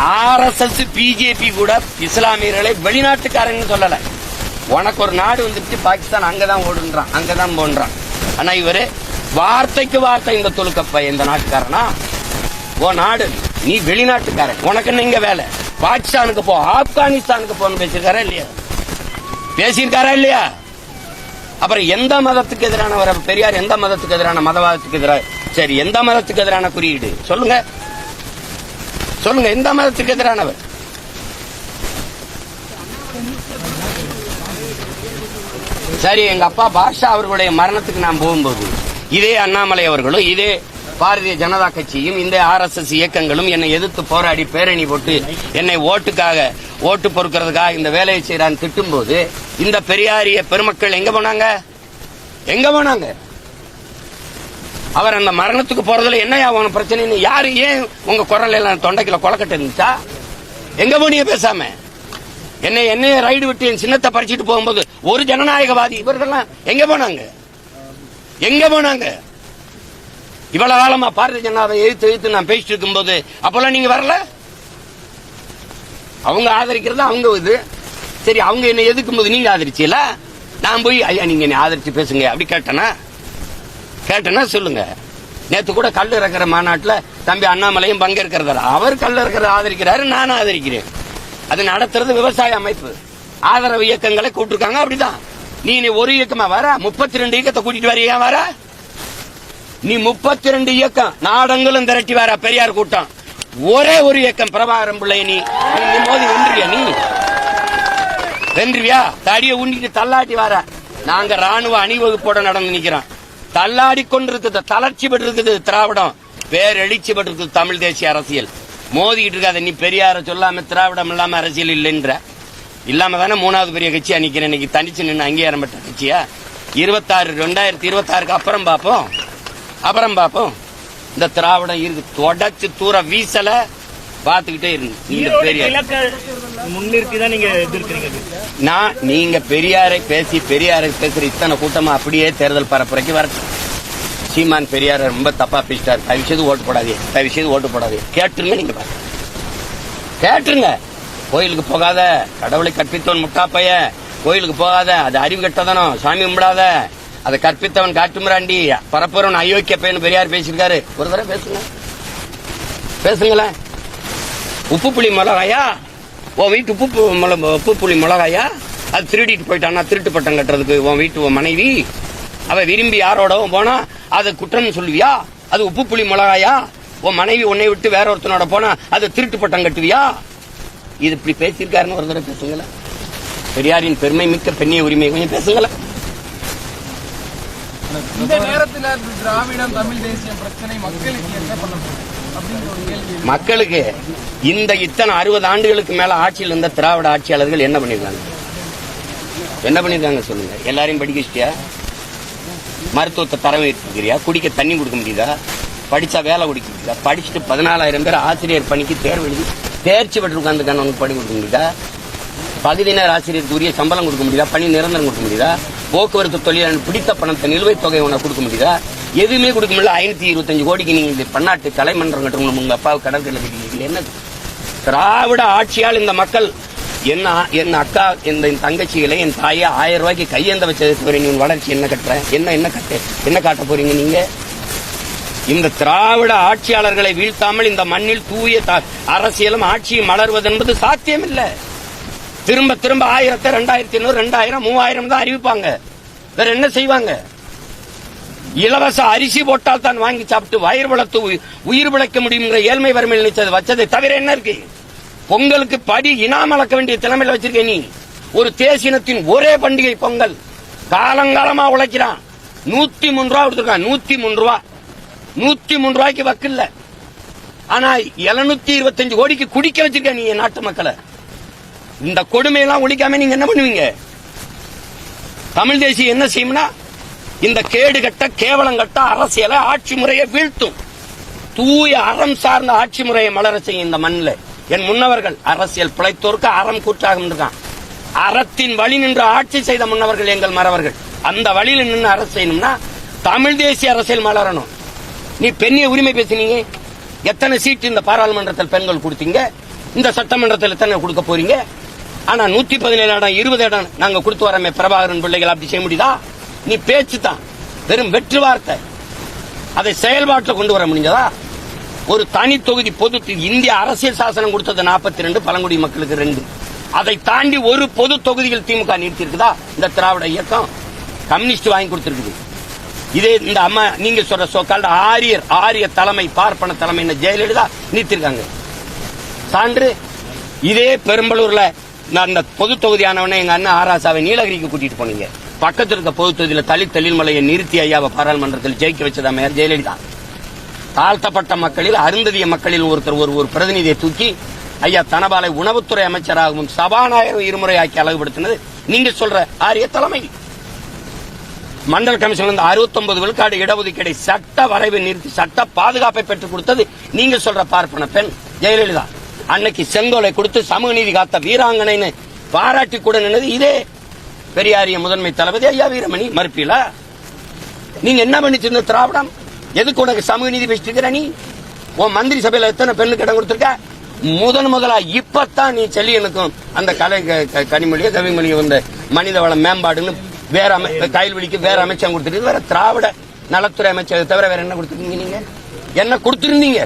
RSS பிஜேபி கூட இஸ்லாமியர்களை வெளிநாட்டுக்காரன்னு சொல்லல. உனக்கு ஒரு நாடு வந்துருச்சு பாகிஸ்தான், அங்கதான் ஓடுன்றான், அங்கதான் போன்றான். ஆனா இவரு வார்த்தைக்கு வார்த்தை இந்த தொழுக்கப்ப இந்த நாட்டுக்காரனா, ஓ நாடு நீ வெளிநாட்டுக்காரன், உனக்கு என்ன இங்க வேலை, பாகிஸ்தானுக்கு போ, ஆப்கானிஸ்தானுக்கு போன்னு பேசியிருக்காரா இல்லையா? பேசியிருக்காரா இல்லையா? அப்புறம் எந்த மதத்துக்கு எதிரானவர் பெரியார்? எந்த மதத்துக்கு எதிரான? மதவாதத்துக்கு எதிராக. சரி, எந்த மதத்துக்கு எதிரான குறியீடு சொல்லுங்க, சொல்லுங்க, எந்த மதத்துக்கு எதிரானவர்? சரி, எங்க அப்பா பாஷா அவர்களுடைய மரணத்துக்கு நான் போகும்போது இதே அண்ணாமலை அவர்களும் இதே பாரதிய ஜனதா கட்சியும் இந்த RSS இயக்கங்களும் என்னை எதிர்த்து போராடி பேரணி போட்டு என்னை ஓட்டு பொறுக்கிறதுக்காக இந்த வேலையை செய்யறான்னு திட்டும் போது இந்த பெரியாரிய பெருமக்கள் எங்க போனாங்க? எங்க போனாங்க? அவர் அந்த மரணத்துக்கு போறதுல என்னையா உன பிரச்சனை? யாரு ஏன் உங்க குரல் எல்லாம் தொண்டைக்குள்ள கொலக்கட்டை இருந்துச்சா? எங்க போனீங்க பேசாம? என்னைய ரைடு விட்டு என் சின்னத்தை பறிச்சுட்டு போகும்போது ஒரு ஜனநாயகவாதி இவர்கள்லாம் எங்க போனாங்க? எங்க போனாங்க? இவ்வளவு காலமா பாரதிய ஜனதாவை எதிர்த்து நான் பேசிட்டு இருக்கும் போது அப்பெல்லாம் நீங்க வரல. அவங்க ஆதரிக்கிறது அவங்க இது. சரி, அவங்க என்ன எதிர்க்கும் போது நீங்க ஆதரிச்சீல, நான் போய் ஐயா நீங்க என்ன ஆதரிச்சு பேசுங்க அப்படி கேட்டனா சொல்லுங்க. நேத்து கூட கல் இறக்குற மாநாட்டுல தம்பி அண்ணாமலையும் பங்கேற்கிறதா, அவர் கல் இறக்குறத ஆதரிக்கிறாரு, நான் ஆதரிக்கிறேன். அது நடத்துறது விவசாய அமைப்பு, ஆதரவு இயக்கங்களை கூப்பிட்டுருக்காங்க. அப்படிதான் நீ ஒரு இயக்கமா வர 32 இயக்கத்தை கூட்டிட்டு வர, ஏன் வர? நீ 32 இயக்கம் நாடங்களும் திரட்டி வர பெரியார் கூட்டம், ஒரே ஒரு இயக்கம் பிரபாகரன் பிள்ளை நீ மோதி வென்றியா? நீ வென்றுவியா? தடிய உண்டிட்டு தள்ளாட்டி வர. நாங்க ராணுவ அணிவகுப்போட நடந்து நிக்கிறோம். தள்ளாடி கொண்டிருக்குது, தளர்ச்சி பெற்றிருக்குது திராவிடம், பேரெழுச்சி பெற்றிருக்குது தமிழ் தேசிய அரசியல். மோதிக்கிட்டு இருக்காத நீ. பெரியார சொல்லாம திராவிடம் இல்லாம அரசியல் இல்லைன்ற இல்லாம தானே 3வது பெரிய கட்சியா நிக்கிறேன். இன்னைக்கு தனிச்சு நின்று அங்கீகாரம் பெற்ற கட்சியா? 2026க்கு அப்புறம் பாப்போம். இந்த திராவிடம் இருக்கு, தொடச்சு தூர வீசல பாத்துக்கிட்டே இருக்கு. முன்னிறுத்திதான் நீங்க எதிர்க்கிறீங்க. நீங்க பெரியாரை பேசுற இத்தனை கூட்டமா அப்படியே தேர்தல் பரப்புரைக்கு வரட்டும். சீமான் பெரியார ரொம்ப தப்பா பேசிட்டாரு, தயவுசெய்து ஓட்டு போடாதே, கேட்டுருங்க. நீங்க கேட்டுருங்க. கோயிலுக்கு போகாத, கடவுளை கற்பித்தவன் முட்டாப்பைய, கோயிலுக்கு போகாத, அது அறிவு கெட்டதனம், சாமி கும்பிடாத, அதை கற்பித்தவன் காட்டுமிராண்டி, பரப்புறவன் அயோக்கிய பையன் பெரியார் பேசியிருக்காரு. ஒரு தடவை பேசுங்களேன். உப்பு புளி மிளகாயா, உன் வீட்டு உப்பு புளி மிளகாயா, அது திருடிட்டு போயிட்டான்னா திருட்டு பட்டம் கட்டுறதுக்கு உன் வீட்டு மனைவி அவ விரும்பி யாரோடவும் போனா அது குற்றம் சொல்லுவியா? அது உப்பு புளி மிளகாயா? உன் மனைவி உன்னை விட்டு வேற ஒருத்தனோட போனா அது திருட்டு பட்டம் கட்டுவியா? இது இப்படி பேசியிருக்காருன்னு ஒரு தடவை பேசுங்கள. பெரியாரின் பெருமை மிக்க பெண்ணிய உரிமை கொஞ்சம் பேசுங்கள. இந்த நேரத்தில் திராவிடம் தமிழ் தேசிய பிரச்சனை மக்களுக்கு என்ன பண்ண போகுது? மக்களுக்கு இந்த இத்தனை 60 ஆண்டுகளுக்கு மேல ஆட்சியில் இருந்த திராவிட ஆட்சியாளர்கள் என்ன பண்ணிருக்காங்க சொல்லுங்க. எல்லாரையும் படிக்க வச்சிட்டியா? மருத்துவத்தை தர வைக்கிறியா? குடிக்க தண்ணி கொடுக்க முடியுதா? படிச்சா வேலை கொடுக்க முடியுதா? படிச்சுட்டு 14,000 பேர் ஆசிரியர் பணிக்கு தேர்வு எழுதி தேர்ச்சி பெற்று உட்காந்துருக்கான உனக்கு பணி கொடுக்க முடியுதா? பகுதி நேர ஆசிரியருக்கு உரிய சம்பளம் கொடுக்க முடியுதா? பணி நிரந்தரம் கொடுக்க முடியுதா? போக்குவரத்து தொழிலாளர் பிடித்த பணத்தை நிலுவைத் தொகை உனக்கு கொடுக்க முடியுதா? எதுவுமே கொடுக்க முடியல. 525 கோடிக்கு நீங்க இந்த பன்னாட்டு கலைமன்றம் கட்டுறோம், உங்க அப்பாவுக்கு கடற்கரை கட்டிக்கிறீங்க. என்ன திராவிட ஆட்சியால் இந்த மக்கள் என் அக்கா என் தங்கச்சிகளை என் தாயை 1000 ரூபாய்க்கு கையேந்த வச்சது நீ வளர்ச்சி என்ன கட்டுற? என்ன காட்ட போறீங்க நீங்க? இந்த திராவிட ஆட்சியாளர்களை வீழ்த்தாமல் இந்த மண்ணில் தூய அரசியலும் ஆட்சியும் மலர்வது என்பது சாத்தியமில்லை. திரும்ப 1000, 2500, 2000, 3000 தான் அறிவிப்பாங்க. வேற என்ன செய்வாங்க? இலவச அரிசி போட்டால் தான் வாங்கி சாப்பிட்டு வயிறு வளர்த்து உயிர் பிழைக்க முடியுங்கிற ஏழ்மை வறுமையில் நினைச்சது வச்சதை தவிர என்ன இருக்கு? பொங்கலுக்கு படி இனாம் அளக்க வேண்டிய தலைமையில் வச்சிருக்க நீ. ஒரு தேசினத்தின் ஒரே பண்டிகை பொங்கல். காலங்காலமா உழைக்கிறான். 103 ரூபா கொடுத்துருக்கான். 103 ரூபாய்க்கு வக்கில்ல. ஆனா 725 கோடிக்கு குடிக்க வச்சிருக்க நீ நாட்டு மக்களை. இந்த கொடுமையெல்லாம் ஒழிக்காம நீங்க என்ன பண்ணுவீங்க? தமிழ் தேசியம் என்ன செய்யும்னா இந்த கேடு கட்ட கேவலங்கட்ட அரசியலை ஆட்சி முறையை வீழ்த்தும். தூய அறம் சார்ந்த ஆட்சி முறையை மலர செய்யும் இந்த மண்ணில். என் முன்னவர்கள் அரசியல் பிழைத்தோருக்கு அறம் கூற்றாக இருக்கான். அறத்தின் வழி நின்று ஆட்சி செய்த முன்னவர்கள் எங்கள் மறவர்கள். அந்த வழியில் நின்று அரசு செய்யணும்னா தமிழ் தேசிய அரசியல் மலரணும். நீ பெண்ணிய உரிமை பேசினீங்க. எத்தனை சீட்டு இந்த பாராளுமன்றத்தில் பெண்கள் கொடுத்தீங்க? இந்த சட்டமன்றத்தில் தானே கொடுக்க போறீங்க. ஆனா 117 இடம் 20 இடம் நாங்க கொடுத்து வரமே பிரபாகரன் பிள்ளைகள் அப்படி செய்ய முடியுதா? நீ பேச்சு தான், வெறும் வெற்று வார்த்தை. அதை செயல்பாட்டில் கொண்டு வர முடிஞ்சதா? ஒரு தனி தொகுதி பொது இந்திய அரசியல் சாசனம் கொடுத்தது 42, பழங்குடி மக்களுக்கு 2. அதை தாண்டி ஒரு பொது தொகுதிகள் திமுக நிறுத்தி இருக்குதா? இந்த திராவிட இயக்கம் கம்யூனிஸ்ட் வாங்கி கொடுத்திருக்குது. இதே இந்த அம்மா நீங்க சொல்ற சோக்கால்ட ஆரிய தலைமை பார்ப்பன தலைமை ஜெயலலிதா நிறுத்திருக்காங்க. சான்று இதே பெரும்பலூர்ல அந்த பொது தொகுதியானவன எங்க அண்ணன் ஆராசாவை நீலகிரிக்கு கூட்டிட்டு போனீங்க. பக்கத்தில் இருக்க பொது தொகுதியில் தலித் தொழில்மலையை நிறுத்தி ஐயாவை பாராளுமன்றத்தில் ஜெயிக்க வச்சதா மேயர் ஜெயலலிதா. தாழ்த்தப்பட்ட மக்களில் அருந்ததிய மக்களில் ஒருத்தர் ஒரு பிரதிநிதியை தூக்கி ஐயா தனபாலை உணவுத்துறை அமைச்சராகவும் சபாநாயகர் இருமுறை ஆக்கி அழகுபடுத்தினது நீங்க சொல்ற ஆரிய தலைமை. மண்டல் கமிஷன் 69 விழுக்காடு இடஒதுக்கீடை சட்ட வரைவை நிறுத்தி சட்ட பாதுகாப்பை பெற்றுக் கொடுத்தது நீங்க சொல்ற பார்ப்பன பெண் ஜெயலலிதா. அன்னைக்கு செங்கோலை கொடுத்து சமூக நீதி காத்த வீராங்கனைன்னு பாராட்டி கூட நின்னது இதே பெரியாரிய முதன்மை தளபதி ஐயா வீரமணி. மறுப்பீலா? நீங்க என்ன பண்ணிச்சிருந்த திராவிடம்? எதுக்கு உனக்கு சமூக நீதி பேசிட்டு நீ? உன் மந்திரி சபையில எத்தனை பெண்ணுக்கு இடம் கொடுத்திருக்க? முதலா இப்பத்தான் நீ செல்லியனுக்கும் அந்த கலை கனிமொழியோ கவிமொழியோ வந்த மனித வள மேம்பாடுன்னு வேற கைல்வெளிக்கு வேற அமைச்சம் கொடுத்துருக்கு. வேற திராவிட நலத்துறை அமைச்சர் தவிர வேற என்ன கொடுத்துருக்கீங்க? நீங்க என்ன கொடுத்திருந்தீங்க?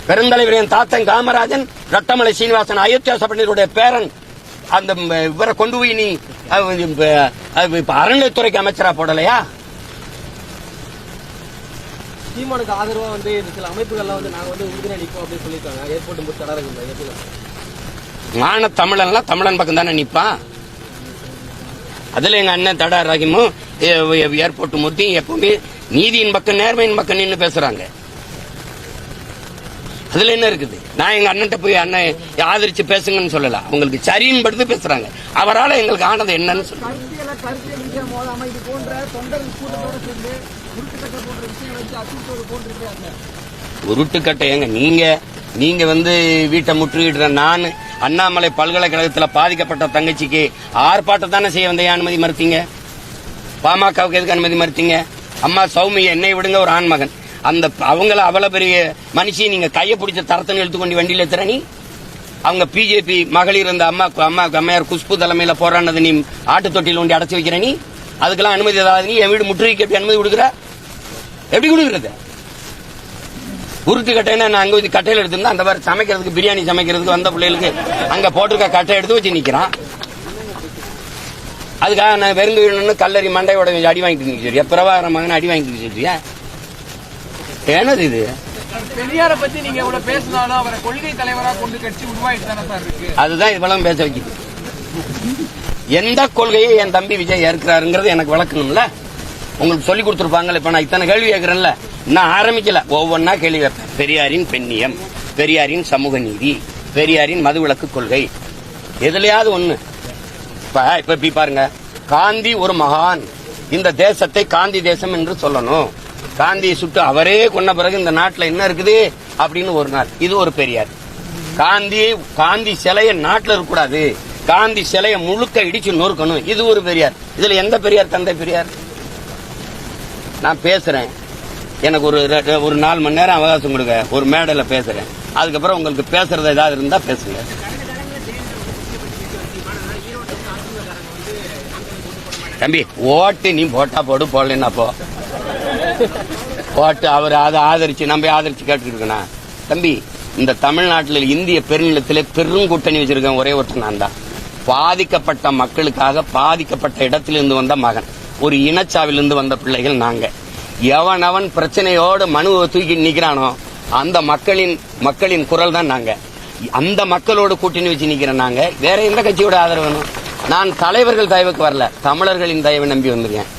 பெருந்தலைவர் என் தாத்தன் காமராஜன், ரட்டமலை சீனிவாசன், அயோத்தியா சபையினுடைய பேரன், அந்த இவரை கொண்டு போய் நீ அறநிலையத்துறைக்கு அமைச்சரா போடலையா? சீமானுக்கு ஆதரவா சில அமைப்புகள்லாம் நாங்க உறுதுணை அளிப்போம் அப்படின்னு சொல்லியிருக்காங்க. ஏற்பட்டு தடவை மான தமிழன்லாம் தமிழன் பக்கம் தானே நிப்பான். அதுல எங்க அண்ணன் தடா ரஹீமும் ஏர்போர்ட் மூர்த்தியும் எப்பவுமே நீதியின் பக்கம் நேர்மையின் பக்கம் நின்று பேசுறாங்க. அதுல என்ன இருக்குது? நான் எங்க அண்ணன் போய் அண்ணன் ஆதரிச்சு பேசுங்கன்னு சொல்லல, அவங்களுக்கு சரின்னு படுத்து பேசுறாங்க. அவரால் எங்களுக்கு ஆனது என்னன்னு சொல்லுங்க. உருட்டுக்கட்டை ஏங்க நீங்க வீட்டை முற்றுகிடுற நான் அண்ணாமலை பல்கலைக்கழகத்தில் பாதிக்கப்பட்ட தங்கச்சிக்கு ஆர்ப்பாட்டம் தானே செய்ய வந்த அனுமதி மறுத்தீங்க? பாமகவுக்கு எதுக்கு அனுமதி மறுத்தீங்க? அம்மா சௌமிய என்னை விடுங்க, ஒரு ஆண்மகன் அந்த அவங்கள அவ்வளவு பெரிய மனுஷி நீங்க கையை பிடிச்ச தரத்தன்னு எடுத்துக்கொண்டு வண்டியில திறனி அவங்க பிஜேபி மகளிர் அந்த அம்மையார் குஷ்பு தலைமையில போராடினது நீ ஆட்டு தொட்டியில் ஒண்டி அடைச்சு வைக்கிற நீ அதுக்கெல்லாம் அனுமதி ஏதாவது நீ என் வீடு முற்றுகைக்கு எப்படி அனுமதி கொடுக்குற? எப்படி கொடுக்குறது? உருட்டு கட்டைன்னா நான் அங்க கட்டையில் எடுத்திருந்தா அந்த மாதிரி சமைக்கிறதுக்கு பிரியாணி சமைக்கிறதுக்கு வந்த பிள்ளைகளுக்கு அங்க போட்டிருக்க கட்டை எடுத்து வச்சு நிக்கிறான். அதுக்காக நான் வெறுங்க கல்லறி மண்டையோட அடி வாங்கிட்டு சொல்றியா? பிரபாகரன் மகன் அடி வாங்கிட்டு சொல்றியா? என்னது இது? பெரியாரை பத்தி நீங்க இவ்வளவு பேசினாலும் அவரை கொள்கை தலைவரா கொண்டு கட்சி உருவாயிட்டு தானே சார் இருக்கு. அதுதான் இவ்வளவு பேச வைக்குது. எந்த கொள்கையை என் தம்பி விஜய் ஏற்கிறாருங்கிறது எனக்கு விளக்கணும்ல. உங்களுக்கு சொல்லி கொடுத்துருப்பாங்கல்ல. இப்ப நான் இத்தனை கேள்வி கேட்கிறேன்ல, நான் ஆரம்பிக்கல, ஒவ்வொன்னா கேள்வி வைப்பேன். பெரியாரின் பெண்ணியம், பெரியாரின் சமூக நீதி, பெரியாரின் மதுவிலக்கு கொள்கை, எதுலயாவது ஒண்ணு. இப்ப இப்படி பாருங்க, காந்தி ஒரு மகான், இந்த தேசத்தை காந்தி தேசம் என்று சொல்லணும். காந்தியை சுட்டு அவரே கொன்ன பிறகு இந்த நாட்டில் என்ன இருக்குது அப்படின்னு ஒரு நாள், இது ஒரு பெரியார். காந்தி சிலையை நாட்டில் இருக்கக்கூடாது, காந்தி சிலையை முழுக்க இடிச்சு நொறுக்கணும், இது ஒரு பெரியார். இதுல எந்த பெரியார் தந்தை பெரியார்? நான் பேசுறேன், எனக்கு ஒரு 4 மணி நேரம் அவகாசம் கொடுங்க, ஒரு மேடையில் பேசுறேன். அதுக்கப்புறம் உங்களுக்கு பேசுறது ஏதாவது இருந்தா பேசுங்க. தம்பி ஓட்டு நீ போட்டா போடு, போடலன்னா போ. ஓட்டு அவர் அதை ஆதரிச்சு நம்ம ஆதரிச்சு கேட்டுருக்கணும். தம்பி, இந்த தமிழ்நாட்டில் இந்திய பெருநிலத்திலே பெரும் கூட்டணி வச்சிருக்கேன் ஒரே ஒருத்தர் நான் தான். பாதிக்கப்பட்ட மக்களுக்காக பாதிக்கப்பட்ட இடத்திலிருந்து வந்த மகன், ஒரு இனச்சாவிலிருந்து வந்த பிள்ளைகள் நாங்க. எவன் பிரச்சனையோடு மனுவை தூக்கி நிக்கிறானோ அந்த மக்களின் குரல் தான் நாங்க. அந்த மக்களோடு கூட்டணி வச்சு நிக்கிறேன் நாங்க. வேற எந்த கட்சியோட ஆதரவு வேணும்? நான் தலைவர்கள் தயவுக்கு வரல, தமிழர்களின் தயவை நம்பி வந்திருக்கேன்.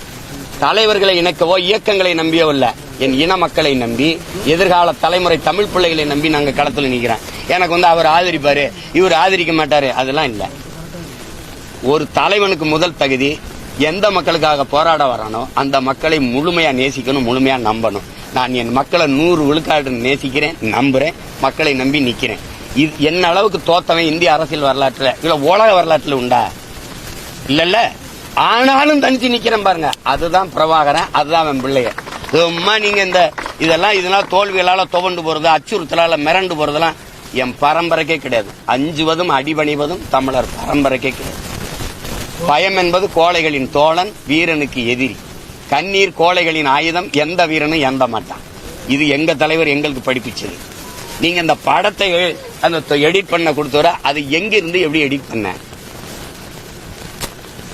தலைவர்களை இணைக்கவோ இயக்கங்களை நம்பியோ இல்ல, என் இன மக்களை நம்பி, எதிர்கால தலைமுறை தமிழ் பிள்ளைகளை நம்பி நாங்க களத்துல நிக்கிறேன். எனக்கு அவர் ஆதரிப்பாரு, இவர் ஆதரிக்க மாட்டாரு, அதெல்லாம் இல்ல. ஒரு தலைவனுக்கு முதல் தகுதி எந்த மக்களுக்காக போராட வரானோ அந்த மக்களை முழுமையா நேசிக்கணும், முழுமையா நம்பணும். நான் என் மக்களை 100 விழுக்காடு நேசிக்கிறேன், நம்புறேன், மக்களை நம்பி நிக்கிறேன். என்ன அளவுக்கு தோத்தவன் இந்திய அரசியல் வரலாற்றுல இல்ல உலக வரலாற்றுல உண்டா? இல்ல. ஆனாலும் தனிச்சு நிக்கிறேன் பாருங்க, அதுதான் பிரபாகரன், அதுதான் அவன் பிள்ளைய. சும்மா நீங்க இதெல்லாம் தோல்விகளால துவண்டு போறது, அச்சுறுத்தலால மிரண்டு போறதெல்லாம் என் பரம்பரைக்கே கிடையாது. அஞ்சுவதும் அடிபணிவதும் தமிழர் பரம்பரைக்கே கிடையாது. பயம் என்பது கோழைகளின் தோழன், வீரனுக்கு எதிரி. கண்ணீர் கோழைகளின் ஆயுதம், எந்த வீரனும் எந்த மாட்டான். இது எங்க தலைவர் எங்களுக்கு படிப்பிச்சது. நீங்க இந்த படத்தை அந்த எடிட் பண்ண கொடுத்தவர அது எங்க இருந்து எப்படி எடிட் பண்ண?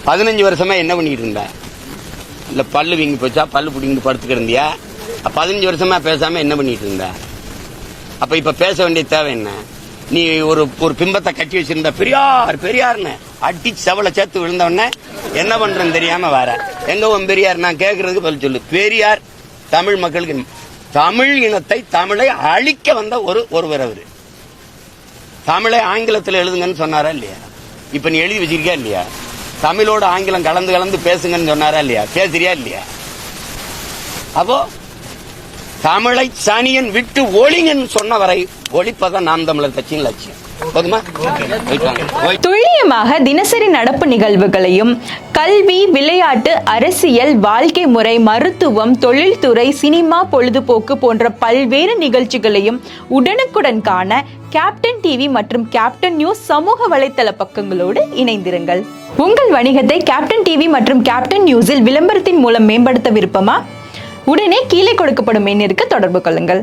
15 வருஷமா என்ன பண்ணிட்டு இருந்த? இல்ல பல்லு வீங்கி போச்சா, பல்லு பிடிங்கி படுத்துக்கிட்டு இருந்தியா? 15 வருஷமா பேசாம என்ன பண்ணிட்டு இருந்த? அப்ப இப்ப பேச வேண்டிய தேவை என்ன? நீ ஒரு பிம்பத்தை கட்டி வச்சிருந்த, பெரியார் பெரியார்னு அடி செவலை சேர்த்து விழுந்தவன என்ன பண்றேன்னு தெரியாம வர. எங்க உன் பெரியார்? நான் கேட்கறதுக்கு பதில் சொல்லு. பெரியார் தமிழ் மக்களுக்கு, தமிழ் இனத்தை, தமிழை அழிக்க வந்த ஒருவர் அவரு. தமிழை ஆங்கிலத்தில் எழுதுங்கன்னு சொன்னாரா இல்லையா? இப்ப நீ எழுதி வச்சிருக்கியா இல்லையா? தமிழோட ஆங்கிலம் கலந்து கலந்து பேசுங்கன்னு சொன்னாரா இல்லையா? பேசுறியா இல்லையா? அப்போ தமிழை சனியன் விட்டு ஒளிங்கன்னு சொன்ன வரை ஒளிப்பதான் நாம் தமிழர் கட்சியின் லட்சியம். துல்லியமாக தினசரி நடப்பு நிகழ்வுகளையும் கல்வி, விளையாட்டு, அரசியல், வாழ்க்கை முறை, மருத்துவம், தொழில்துறை, சினிமா, பொழுதுபோக்கு போன்ற பல்வேறு நிகழ்ச்சிகளையும் உடனுக்குடன் காண கேப்டன் டிவி மற்றும் கேப்டன் நியூஸ் சமூக வலைத்தள பக்கங்களோடு இணைந்திருங்கள். உங்கள் வணிகத்தை கேப்டன் டிவி மற்றும் கேப்டன் நியூஸில் விளம்பரத்தின் மூலம் மேம்படுத்த விருப்பமா? உடனே கீழே கொடுக்கப்படும் எண்ணிற்கு தொடர்பு கொள்ளுங்கள்.